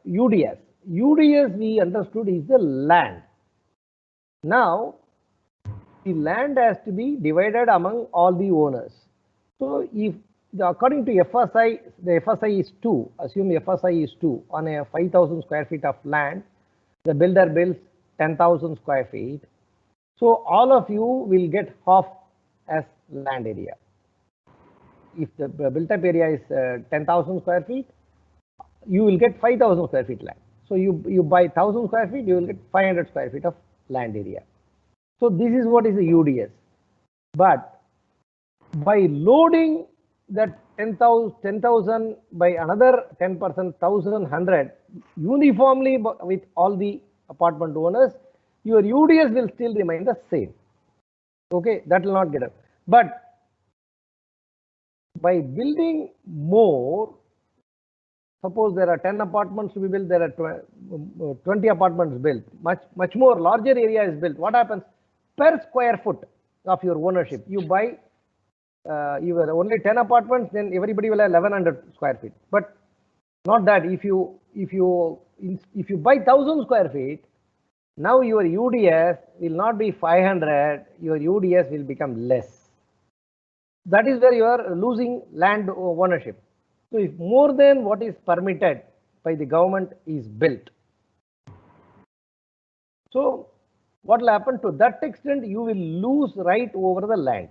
UDS? UDS we understood is the land. Now the land has to be divided among all the owners. So if according to FSI, the FSI is 2. Assume FSI is 2 on a 5,000 square feet of land. The builder builds 10,000 square feet. So all of you will get half as land area. If the built-up area is 10,000 square feet, you will get 5,000 square feet land. So you buy 1,000 square feet, you will get 500 square feet of land area. So this is what is the UDS. But by loading that 10,000 by another 10%, 1,100 uniformly with all the apartment owners, your UDS will still remain the same. Okay, that will not get up. But by building more, suppose there are 10 apartments to be built, there are 20 apartments built, much more larger area is built. What happens? Per square foot of your ownership, you buy you have only 10 apartments, then everybody will have 1,100 square feet. But not that. If you buy 1,000 square feet, now your UDS will not be 500. Your UDS will become less. That is where you are losing land ownership. So if more than what is permitted by the government is built, so what will happen? To that extent, you will lose right over the land.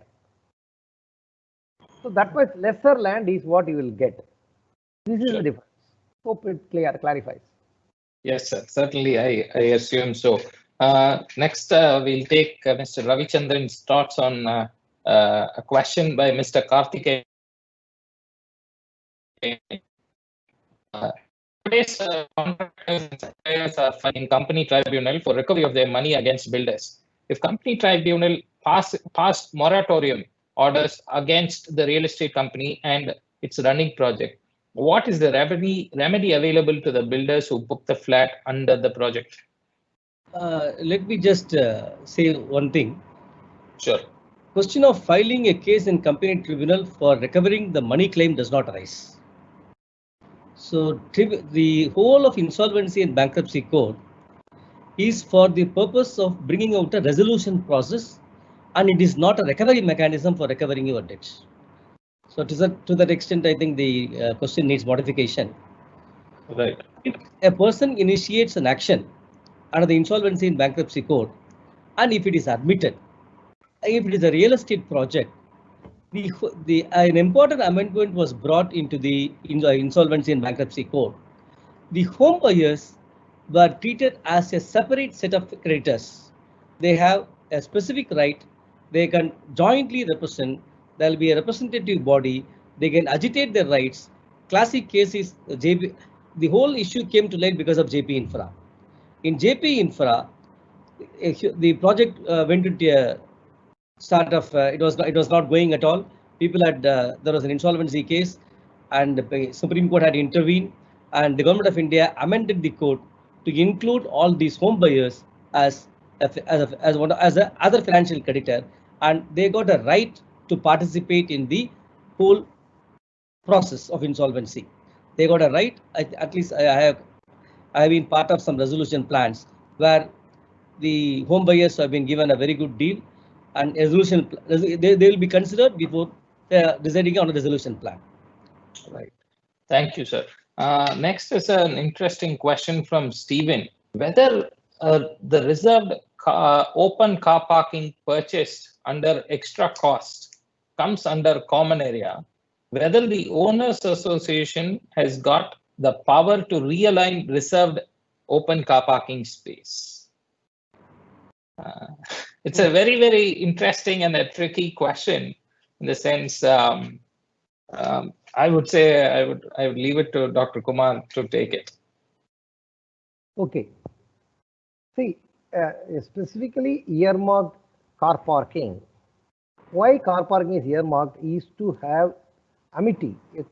So that much lesser land is what you will get. This is the difference. Hope it clarifies. Yes, sir. Certainly, I assume so. Next, we'll take Mr. Ravi Chandran's thoughts on a question by Mr. Karthikeyan. Today's contractors and suppliers are filing company tribunal for recovery of their money against builders. If company tribunal passed moratorium orders against the real estate company and its running project, what is the remedy available to the builders who book the flat under the project? Let me just say one thing. Sure. Question of filing a case in company tribunal for recovering the money claim does not arise. So the whole of insolvency and bankruptcy code is for the purpose of bringing out a resolution process, and it is not a recovery mechanism for recovering your debts. So to that extent, I think the question needs modification. Right. If a person initiates an action under the insolvency and bankruptcy code, and if it is admitted, if it is a real estate project, an important amendment was brought into the insolvency and bankruptcy code. The home buyers were treated as a separate set of creditors. They have a specific right. They can jointly represent. There will be a representative body. They can agitate their rights. Classic case is JP. The whole issue came to light because of JP Infra. In JP Infra, the project went into a start of it was not going at all. People had there was an insolvency case, and the Supreme Court had intervened, and the Government of India amended the code to include all these home buyers as a other financial creditor, and they got a right to participate in the whole process of insolvency. They got a right. At least I have been part of some resolution plans where the home buyers have been given a very good deal, and they will be considered before deciding on a resolution plan. Right. Thank you, sir. Next is an interesting question from Stephen. Whether the reserved open car parking purchased under extra cost comes under common area, whether the owners association has got the power to realign reserved open car parking space. It's a very, very interesting and a tricky question in the sense. I would say I would leave it to Dr. Kumar to take it. Okay. See, specifically earmarked car parking. Why car parking is earmarked is to have amity, a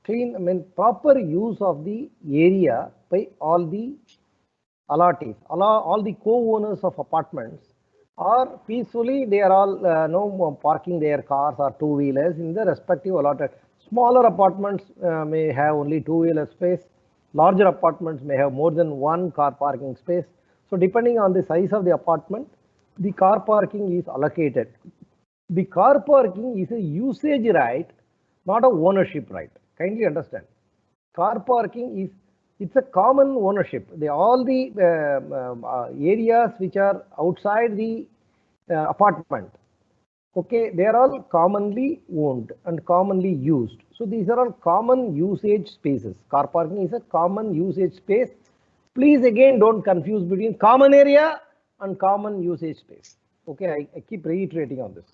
clean, proper use of the area by all the allottees, all the co-owners of apartments, or peacefully they are all parking their cars or two-wheelers in the respective allotted. Smaller apartments may have only two-wheeler space. Larger apartments may have more than one car parking space. So depending on the size of the apartment, the car parking is allocated. The car parking is a usage right, not a ownership right. Kindly understand. Car parking is, it's a common ownership. All the areas which are outside the apartment, okay, they are all commonly owned and commonly used. So these are all common usage spaces. Car parking is a common usage space. Please again don't confuse between common area and common usage space. Okay, I keep reiterating on this.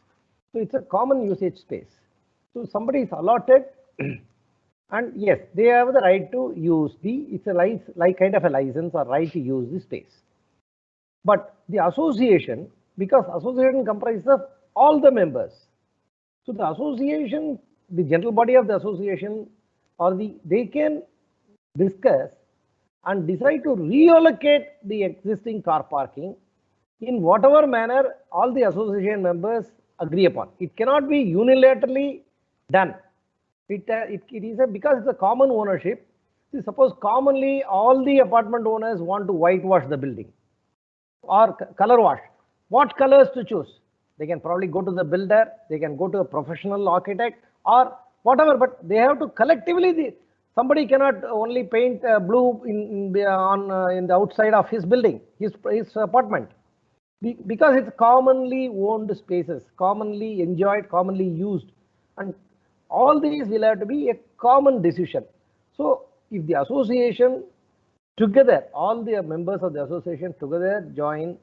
So it's a common usage space. So somebody is allotted and yes, they have the right to use it's a like kind of a license or right to use the space. But the association, because association comprises of all the members. So the association, the general body of the association, or they can discuss and decide to reallocate the existing car parking in whatever manner all the association members agree upon. It cannot be unilaterally done. It is because it's a common ownership. See, suppose commonly all the apartment owners want to whitewash the building or color wash. What colors to choose? They can probably go to the builder, they can go to a professional architect or whatever, but they have to collectively, somebody cannot only paint blue in the outside of his building, his apartment, because it's commonly owned spaces, commonly enjoyed, commonly used, and all these will have to be a common decision. So if the association together, all the members of the association together join,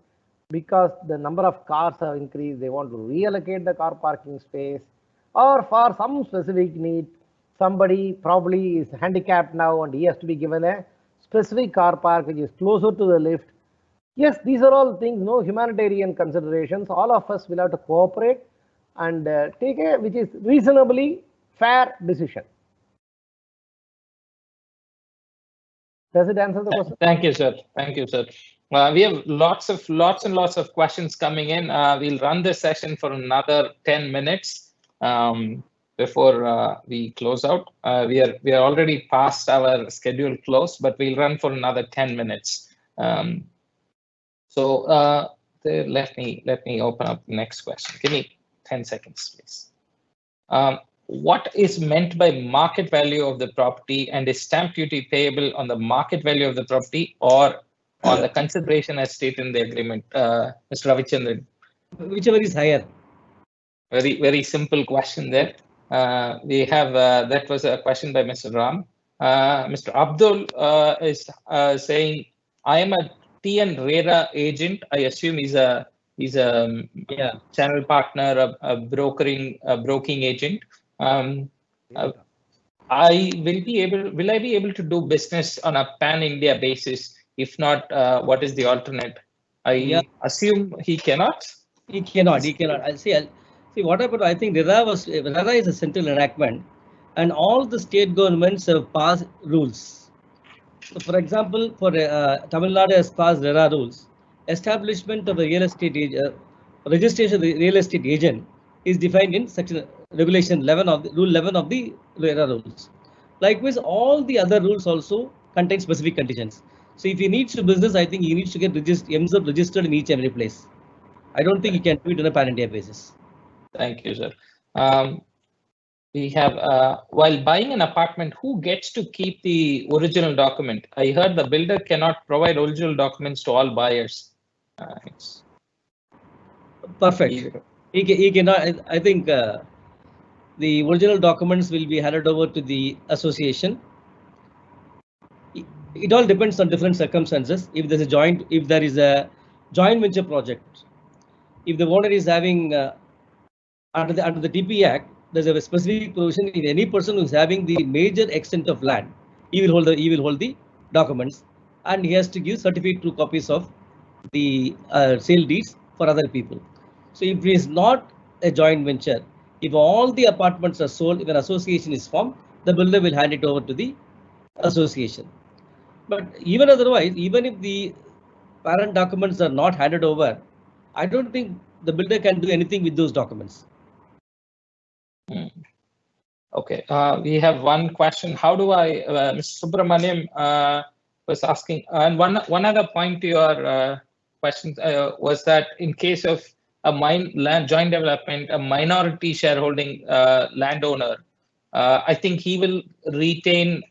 because the number of cars have increased, they want to reallocate the car parking space, or for some specific need, somebody probably is handicapped now and he has to be given a specific car park which is closer to the lift. Yes, these are all things, no humanitarian considerations. All of us will have to cooperate and take a which is reasonably fair decision. Does it answer the question? Thank you, sir. Thank you, sir. We have lots and lots of questions coming in. We'll run this session for another 10 minutes before we close out. We are already past our scheduled close, but we'll run for another 10 minutes. So let me open up the next question. Give me 10 seconds, please. What is meant by market value of the property, and is stamp duty payable on the market value of the property or on the consideration as stated in the agreement? Mr. Ravichandran. Whichever is higher. Very simple question there. We have that was a question by Mr. Ram. Mr. Abdul is saying, I am a TN RERA agent. I assume he's a channel partner, a broking agent. Will I be able to do business on a pan-India basis? If not, what is the alternate? I assume he cannot. He cannot. See what happened. I think RERA is a central enactment, and all the state governments have passed rules. So, for example, for Tamil Nadu has passed RERA rules. Establishment of a real estate registration of the real estate agent is defined in section regulation 11 of the rule 11 of the RERA rules. Likewise, all the other rules also contain specific conditions. So if he needs to business, I think he needs to get himself registered in each and every place. I don't think he can do it on a pan-India basis. Thank you, sir. We have, while buying an apartment, who gets to keep the original document? I heard the builder cannot provide original documents to all buyers. It's perfect. He cannot. I think the original documents will be handed over to the association. It all depends on different circumstances. If there is a joint venture project, if the owner is having under the TP Act, there's a specific provision. If any person who is having the major extent of land, he will hold the documents, and he has to give certificate true copies of the sale deeds for other people. So if it is not a joint venture, if all the apartments are sold, if an association is formed, the builder will hand it over to the association. But even otherwise, even if the parent documents are not handed over, I don't think the builder can do anything with those documents. Okay, we have one question. How do I, Mr. Subramaniam was asking, and one other point to your question was that in case of a land joint development, a minority shareholding landowner, I think he will retain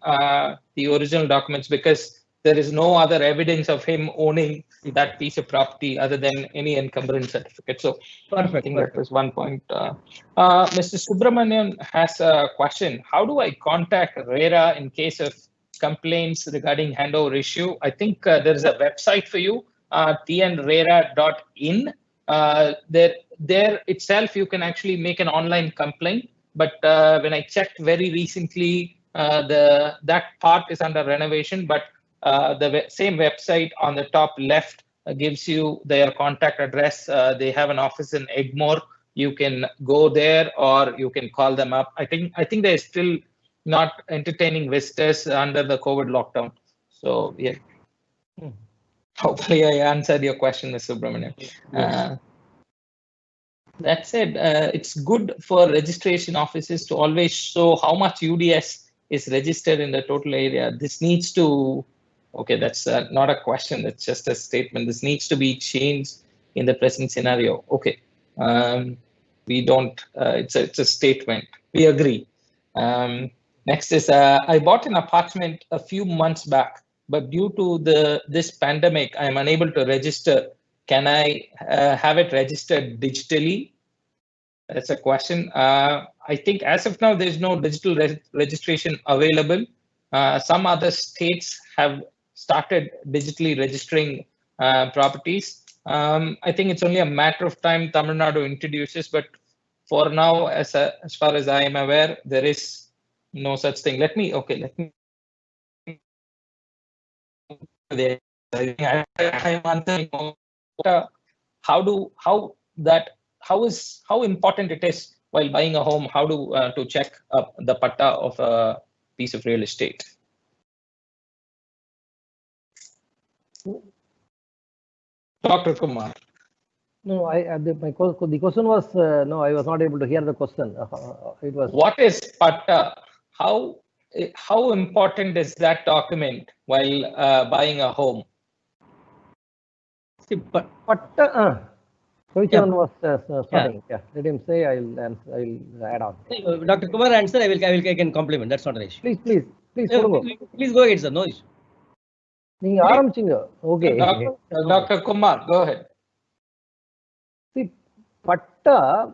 the original documents because there is no other evidence of him owning that piece of property other than any encumbrance certificate. So perfect. I think that was one point. Mr. Subramanian has a question. How do I contact RERA in case of complaints regarding handover issue? I think there's a website for you, tnrera.in. There itself, you can actually make an online complaint. But when I checked very recently, that part is under renovation. But the same website on the top left gives you their contact address. They have an office in Egmore. You can go there or you can call them up. I think they're still not entertaining visitors under the COVID lockdown. So yeah. Hopefully I answered your question, Mr. Subramanian. That said, it's good for registration offices to always show how much UDS is registered in the total area. This needs to, okay, that's not a question, that's just a statement. This needs to be changed in the present scenario. Okay, we don't, it's a statement. We agree. Next is, I bought an apartment a few months back, but due to this pandemic, I'm unable to register. Can I have it registered digitally? That's a question. I think as of now, there's no digital registration available. Some other states have started digitally registering properties. I think it's only a matter of time Tamil Nadu introduces, but for now, as far as I am aware, there is no such thing. Let me. I'm answering. How important it is while buying a home? How to check the patta of a piece of real estate? Dr. Kumar. No, the question was no. I was not able to hear the question. It was. What is patta? How important is that document while buying a home? See, patta. Which one was starting? Yeah, let him say. I'll add on. Dr. Kumar answer. I can compliment. That's not an issue. Please. Please go ahead, sir. No issue. Okay. Dr. Kumar, go ahead. See, patta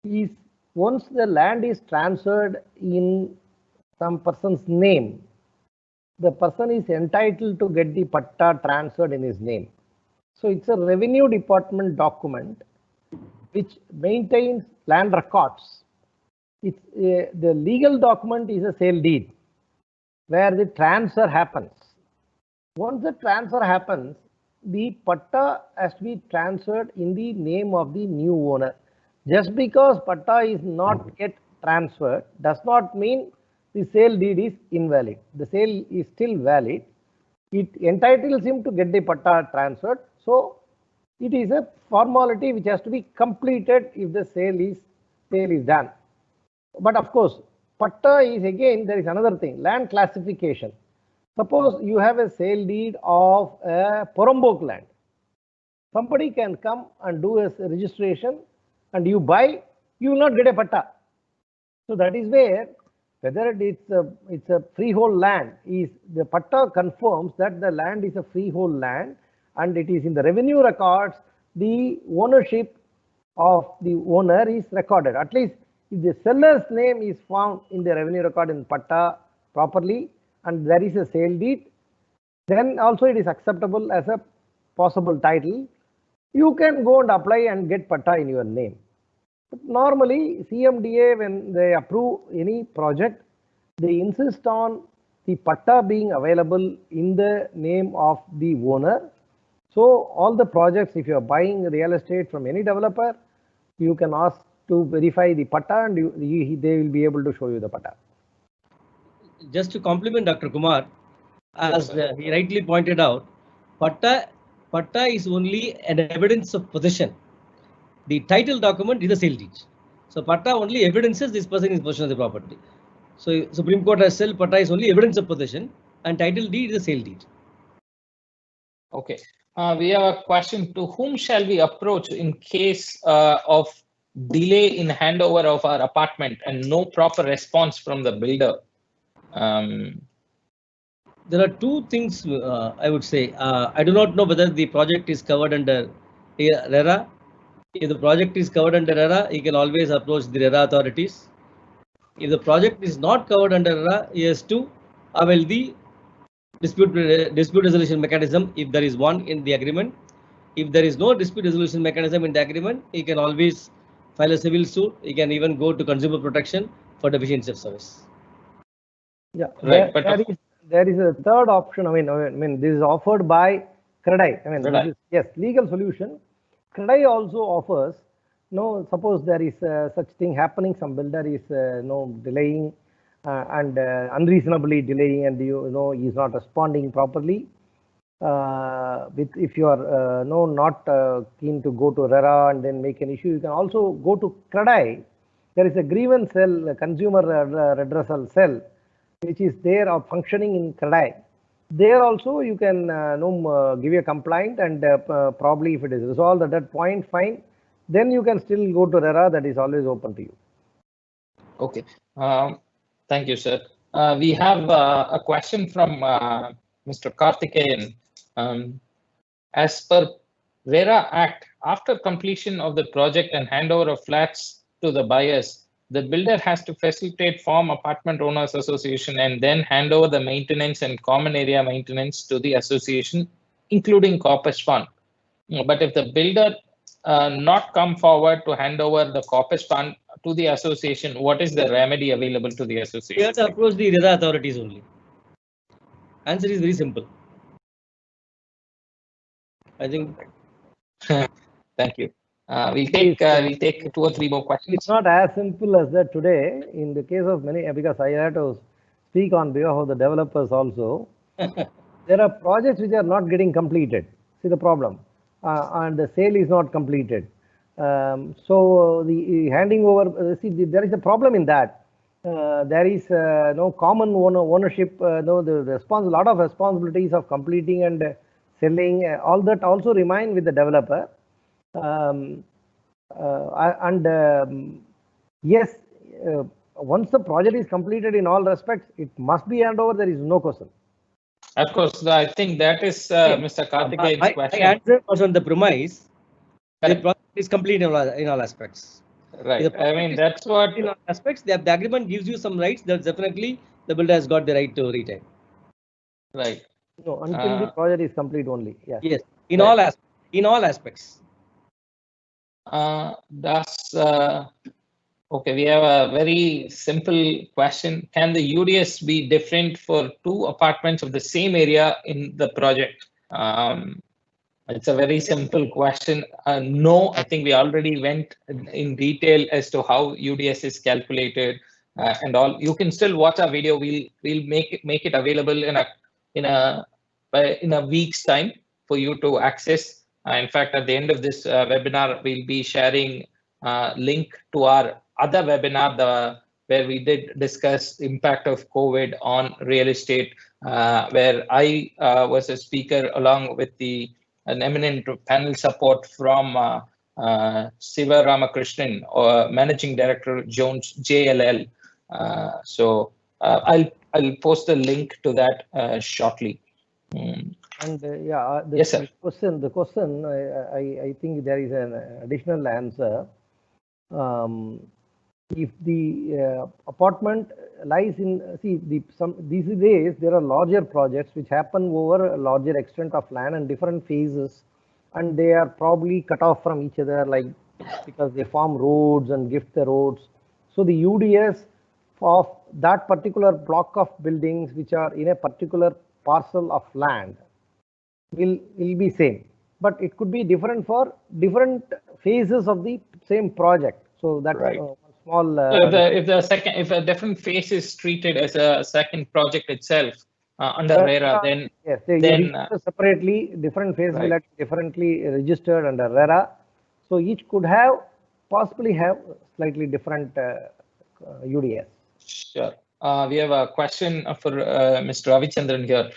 is once the land is transferred in some person's name, the person is entitled to get the patta transferred in his name. So it's a revenue department document which maintains land records. It's the legal document is a sale deed where the transfer happens. Once the transfer happens, the patta has to be transferred in the name of the new owner. Just because patta is not yet transferred does not mean the sale deed is invalid. The sale is still valid. It entitles him to get the patta transferred. So It is a formality which has to be completed if the sale is done. But of course, patta is again, there is another thing, land classification. Suppose you have a sale deed of a Porambok land. Somebody can come and do a registration and you buy, you will not get a patta. So that is where, whether it's a freehold land, is the patta confirms that the land is a freehold land and it is in the revenue records, the ownership of the owner is recorded. At least if the seller's name is found in the revenue record in patta properly and there is a sale deed, then also it is acceptable as a possible title. You can go and apply and get patta in your name. But normally CMDA, when they approve any project, they insist on the patta being available in the name of the owner. So all the projects, if you are buying real estate from any developer, you can ask to verify the patta and they will be able to show you the patta. Just to compliment Dr. Kumar, as he rightly pointed out, patta is only an evidence of possession. The title document is a sale deed. So patta only evidences this person is possession of the property. So Supreme Court has said patta is only evidence of possession and title deed is a sale deed. Okay. We have a question: to whom shall we approach in case of delay in handover of our apartment and no proper response from the builder? There are two things I would say. I do not know whether the project is covered under RERA. If the project is covered under RERA, you can always approach the RERA authorities. If the project is not covered under RERA, he has to avail the dispute resolution mechanism if there is one in the agreement. If there is no dispute resolution mechanism in the agreement, he can always file a civil suit. He can even go to consumer protection for deficiency of service. Yeah, right. There is a third option. I mean, this is offered by CREDAI. I mean, this is, yes, legal solution. CREDAI also offers. No, suppose there is such thing happening. Some builder is delaying and unreasonably delaying, and he is not responding properly. If you are not keen to go to RERA and then make an issue, you can also go to CREDAI. There is a grievance cell, consumer redressal cell, which is there or functioning in CREDAI. There also you can give a complaint, and probably if it is resolved at that point, fine. Then you can still go to RERA. That is always open to you. Okay. Thank you, sir. We have a question from Mr. Karthikeyan. As per RERA Act, after completion of the project and handover of flats to the buyers, the builder has to facilitate form apartment owners association and then hand over the maintenance and common area maintenance to the association, including corpus fund. But if the builder not come forward to hand over the corpus fund to the association, what is the remedy available to the association? You have to approach the RERA authorities only. Answer is very simple. I think. Thank you. We'll take 2 or 3 more questions. It's not as simple as that today. In the case of many, because I had to speak on behalf of the developers also, there are projects which are not getting completed. See the problem, and the sale is not completed. So the handing over, there is a problem in that. There is no common ownership, a lot of responsibilities of completing and selling, all that also remain with the developer. Yes, once the project is completed in all respects, it must be handed over. There is no question. Of course, I think that is Mr. Karthikeyan's question. My answer was on the premise the project is complete in all aspects. Right. I mean, that's what. In all aspects, the agreement gives you some rights that definitely the builder has got the right to retain. Right. No, until the project is complete only. Yeah. Yes. In all aspects. Okay, we have a very simple question. Can the UDS be different for 2 apartments of the same area in the project? It's a very simple question. No, I think we already went in detail as to how UDS is calculated and all. You can still watch our video. We'll make it available in a week's time for you to access. In fact, at the end of this webinar, we'll be sharing link to our other webinar, where we did discuss impact of COVID on real estate, where I was a speaker along with an eminent panel support from Siva Ramakrishnan, Managing Director, Jones JLL. So I'll post a link to that shortly. And Yes, sir. The question, I think there is an additional answer. If the apartment lies in, these days there are larger projects which happen over a larger extent of land and different phases, and they are probably cut off from each other, like because they form roads and gift the roads. So the UDS of that particular block of buildings which are in a particular parcel of land will be same, but it could be different for different phases of the same project. So that's right. Small. If a different phase is treated as a second project itself under RERA, then yes, then separately different phase will have differently registered under RERA. So each could possibly have slightly different UDS. Sure. We have a question for Mr. Ravichandran here.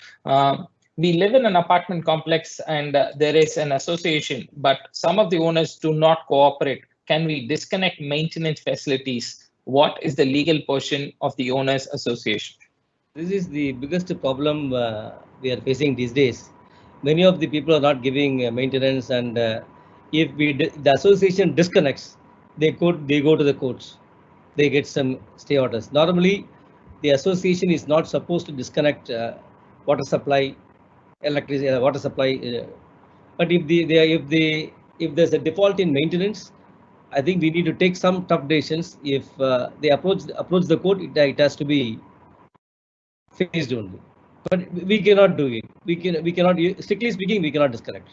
We live in an apartment complex and there is an association, but some of the owners do not cooperate. Can we disconnect maintenance facilities? What is the legal portion of the owners association? This is the biggest problem we are facing these days. Many of the people are not giving maintenance, and if the association disconnects, they go to the courts. They get some stay orders. Normally, the association is not supposed to disconnect water supply, electricity, water supply. But if there's a default in maintenance, I think we need to take some tough decisions. If they approach the court, it has to be faced only. But we cannot do it. We cannot, strictly speaking, we cannot disconnect.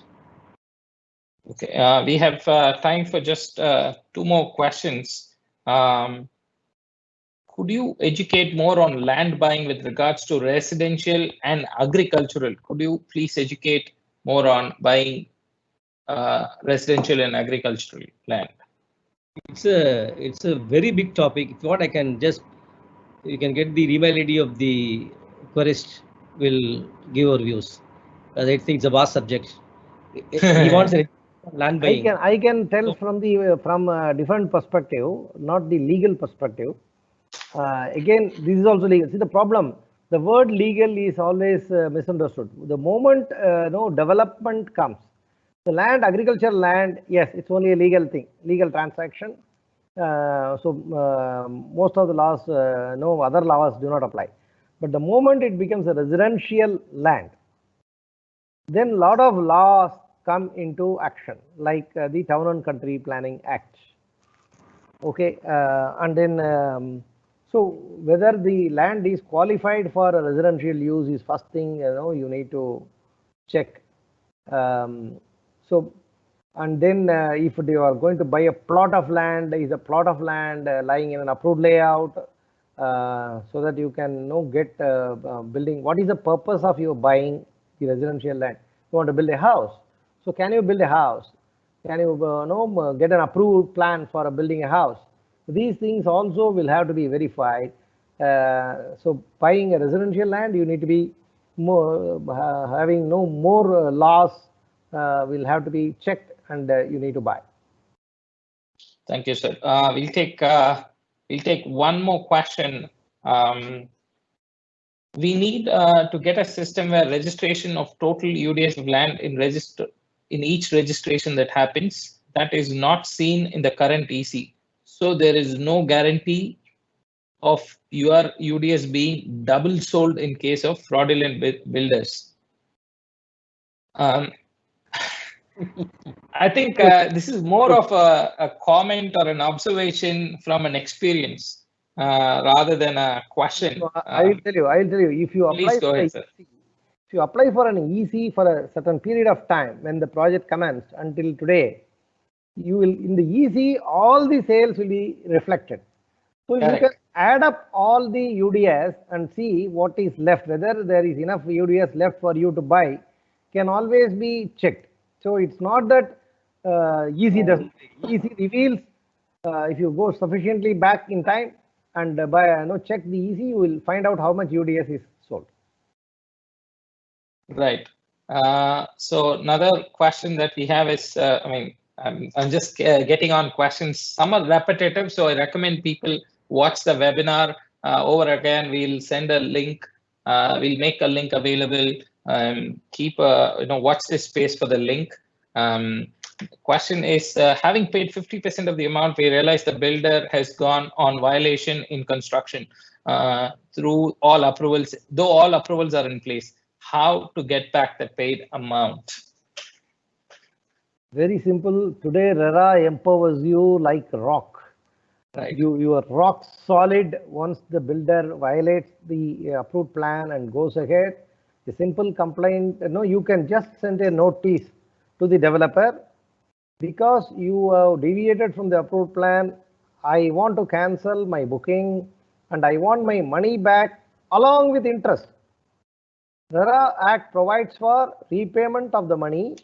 Okay, we have time for just 2 more questions. Could you educate more on land buying with regards to residential and agricultural? Could you please educate more on buying residential and agricultural land? It's a very big topic. If what I can just, you can get the email ID of the querist, will give our views. I think it's a vast subject. He wants a land buying. I can tell from a different perspective, not the legal perspective. Again, this is also legal. See, the problem, the word legal is always misunderstood. The moment development comes, the land, agricultural land, yes, it's only a legal thing, legal transaction. Most of the laws, no other laws do not apply. But the moment it becomes a residential land, then a lot of laws come into action, like the Town and Country Planning Act. Okay, and then so whether the land is qualified for a residential use is first thing you need to check. And then if you are going to buy a plot of land, is a plot of land lying in an approved layout, so that you can get building. What is the purpose of you buying the residential land? You want to build a house. So can you build a house? Can you get an approved plan for building a house? These things also will have to be verified. So buying a residential land, you need to be more having more laws will have to be checked, and you need to buy. Thank you, sir. We'll take one more question. We need to get a system where registration of total UDS of land in each registration that happens, that is not seen in the current EC. So there is no guarantee of your UDS being double sold in case of fraudulent builders. I think this is more of a comment or an observation from an experience rather than a question. So I will tell you, if you apply for ahead, if you apply for an EC for a certain period of time when the project commenced until today, you will, in the EC, all the sales will be reflected. So you can add up all the UDS and see what is left, whether there is enough UDS left for you to buy, can always be checked. So it's not that easy doesn't easy reveals. If you go sufficiently back in time and check the easy, you will find out how much UDS is sold. Right. So another question that we have is, I'm just getting on questions. Some are repetitive, so I recommend people watch the webinar over again. We'll send a link. We'll make a link available. Keep watch this space for the link. Question is, having paid 50% of the amount, we realize the builder has gone on violation in construction through all approvals, though all approvals are in place. How to get back the paid amount? Very simple. Today, RERA empowers you like rock. Right. You are rock solid once the builder violates the approved plan and goes ahead. The simple complaint, you can just send a notice to the developer because you have deviated from the approved plan. I want to cancel my booking and I want my money back along with interest. RERA Act provides for repayment of the money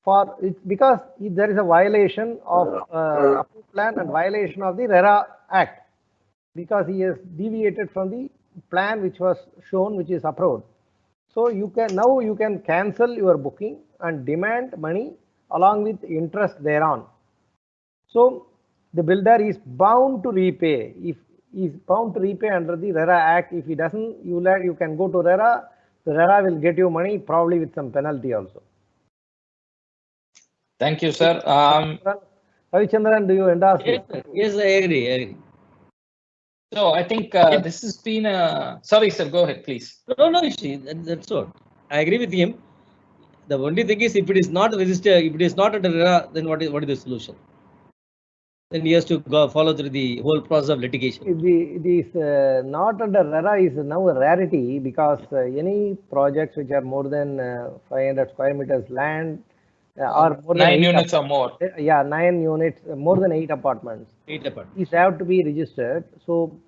for it because there is a violation of approved plan and violation of the RERA Act because he has deviated from the plan which was shown, which is approved. So you can cancel your booking and demand money along with interest thereon. So the builder is bound to repay. If he is bound to repay under the RERA Act, if he doesn't, you can go to RERA. The RERA will get you money, probably with some penalty also. Thank you, sir. Ravichandran, do you endorse Yes, this? yes, I agree. So I think this has been a. Sorry, sir. Go ahead, please. No, that's all. I agree with him. The only thing is, if it is not registered, if it is not under RERA, then what is the solution? Then he has to follow through the whole process of litigation. It is not under RERA is now a rarity because any projects which are more than 500 square meters land or more than 9 units or more. Yeah, 9 units, more than 8 apartments. 8 apartments. These have to be registered. So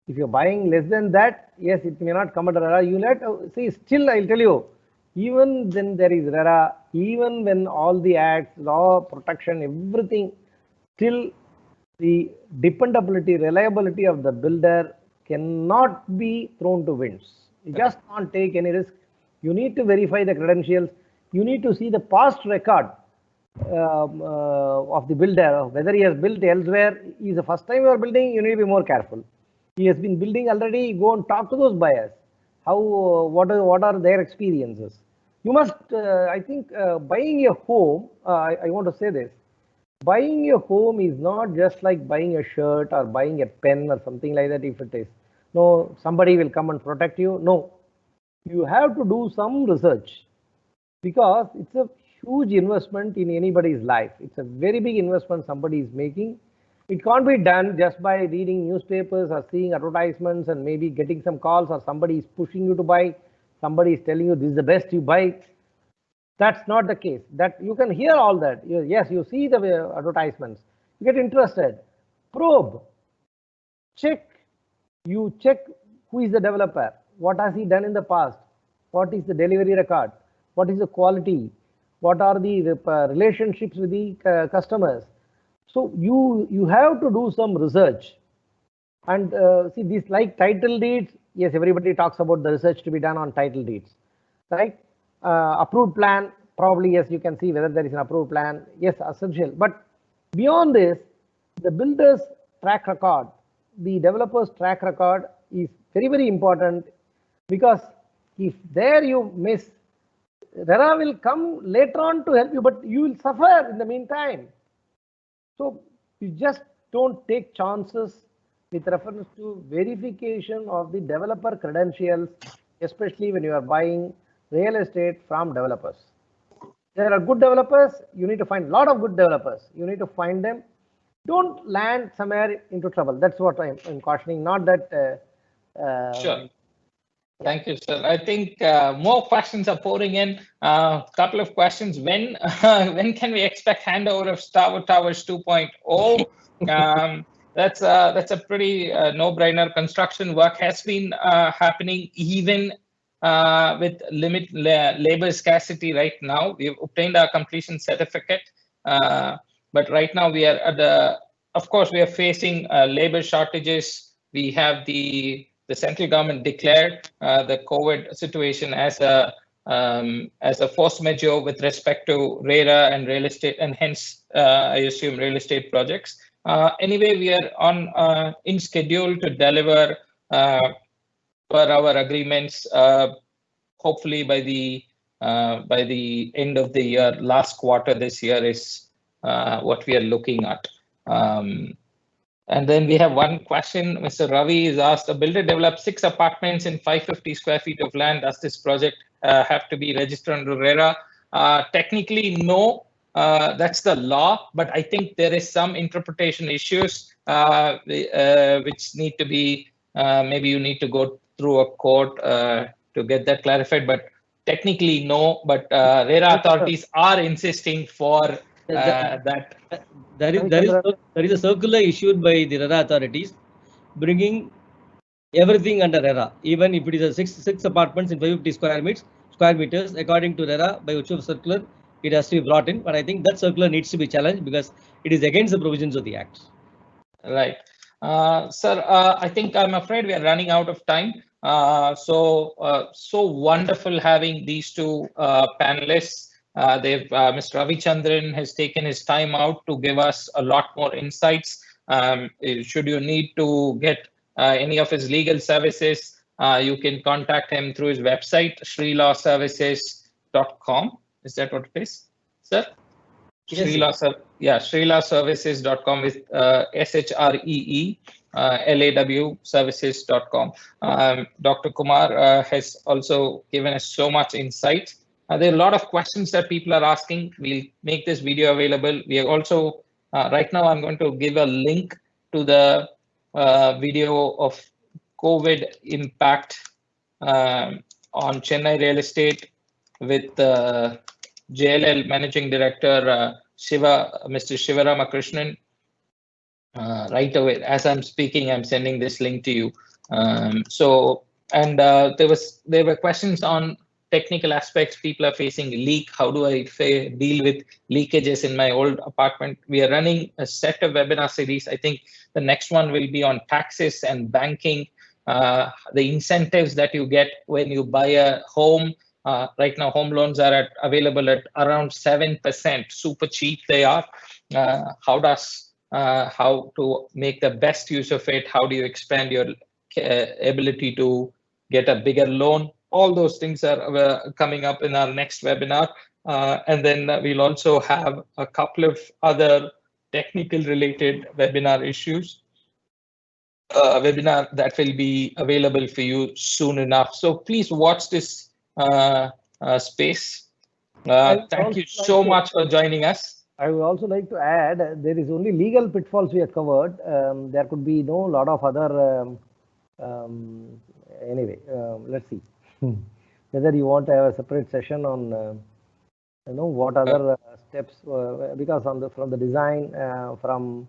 if you're buying less than that, yes, it may not come under RERA. You let see. Still, I'll tell you. Even then there is RERA. Even when all the acts, law, protection, everything, still the dependability, reliability of the builder cannot be thrown to winds. You just can't take any risk. You need to verify the credentials. You need to see the past record of the builder, whether he has built elsewhere. Is the first time you are building, you need to be more careful. He has been building already, go and talk to those buyers. What are their experiences? You must, I think, buying a home, I want to say this. Buying a home is not just like buying a shirt or buying a pen or something like that. If it is, no, somebody will come and protect you. No, you have to do some research because it's a huge investment in anybody's life. It's a very big investment somebody is making. It can't be done just by reading newspapers or seeing advertisements and maybe getting some calls or somebody is pushing you to buy. Somebody is telling you this is the best you buy. That's not the case. That you can hear all that. Yes, you see the advertisements. You get interested. Probe. Check. You check who is the developer. What has he done in the past? What is the delivery record? What is the quality? What are the relationships with the customers? So you have to do some research. And see, this like title deeds. Yes, everybody talks about the research to be done on title deeds, right? Approved plan, probably yes, you can see whether there is an approved plan. Yes, essential. But beyond this, the builder's track record, the developer's track record is very, very important because if there you miss, RERA will come later on to help you, but you will suffer in the meantime. So you just don't take chances with reference to verification of the developer credentials, especially when you are buying real estate from developers. There are good developers. You need to find a lot of good developers. You need to find them. Don't land somewhere into trouble. That's what I'm cautioning. Not that. Sure. Thank you, sir. I think more questions are pouring in. Couple of questions. When can we expect handover of Towers 2.0? That's a pretty no-brainer. Construction work has been happening even with labor scarcity right now. We've obtained our completion certificate, but right now we are at of course, we are facing labor shortages. We have the central government declared the COVID situation as a force majeure with respect to RERA and real estate, and hence I assume real estate projects. Anyway, we are on in schedule to deliver per our agreements. Hopefully by the end of the year, last quarter this year is what we are looking at. And then we have one question. Mr. Ravi is asked: a builder developed 6 apartments in 550 square feet of land. Does this project have to be registered under RERA? Technically, no. That's the law, but I think there is some interpretation issues which need to be, maybe you need to go through a court to get that clarified, but technically no, but RERA authorities are insisting for that. There is a circular issued by the RERA authorities bringing everything under RERA, even if it is a six apartments in 550 square meters, according to RERA, by which of circular it has to be brought in. But I think that circular needs to be challenged because it is against the provisions of the Act. Right. Sir, I think I'm afraid we are running out of time. So wonderful having these two panelists. Mr. Ravi Chandran has taken his time out to give us a lot more insights. Should you need to get any of his legal services, you can contact him through his website, shreelawservices.com. Is that what it is, sir? Yes, shreelawservices.com with SHREE LAW services.com. Dr. Kumar has also given us so much insight. There are a lot of questions that people are asking. We'll make this video available. We are also, right now I'm going to give a link to the video of COVID impact on Chennai real estate with JLL Managing Director Mr. Shiva Ramakrishnan. Right away, as I'm speaking, I'm sending this link to you. There were questions on technical aspects. People are facing leak. How do I deal with leakages in my old apartment? We are running a set of webinar series. I think the next one will be on taxes and banking, the incentives that you get when you buy a home. Right now, home loans are available at around 7%. Super cheap they are. How to make the best use of it? How do you expand your ability to get a bigger loan? All those things are coming up in our next webinar. And then we'll also have a couple of other technical related webinar issues. Webinar that will be available for you soon enough. So please watch this space. Thank you so much for joining us. I would also like to add, there is only legal pitfalls we have covered. There could be no lot of other. Anyway, let's see whether you want to have a separate session on what other steps, because from the design, from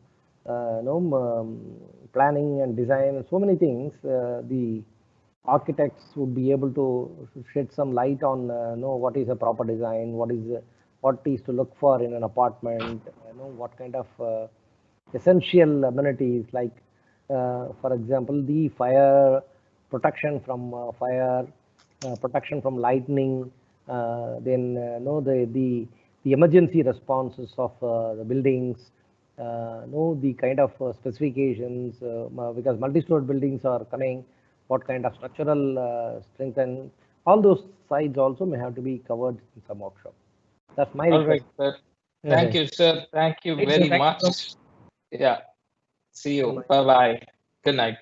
planning and design, so many things, the architects would be able to shed some light on what is a proper design, what is to look for in an apartment, what kind of essential amenities, like for example the fire protection from fire, protection from lightning, then the emergency responses of the buildings, the kind of specifications, because multi-stored buildings are coming, what kind of structural strength, and all those sides also may have to be covered in some workshop. That's my request. All right, sir. Thank you, sir. Thank you very much. Yeah. See you. Bye-bye. Good night.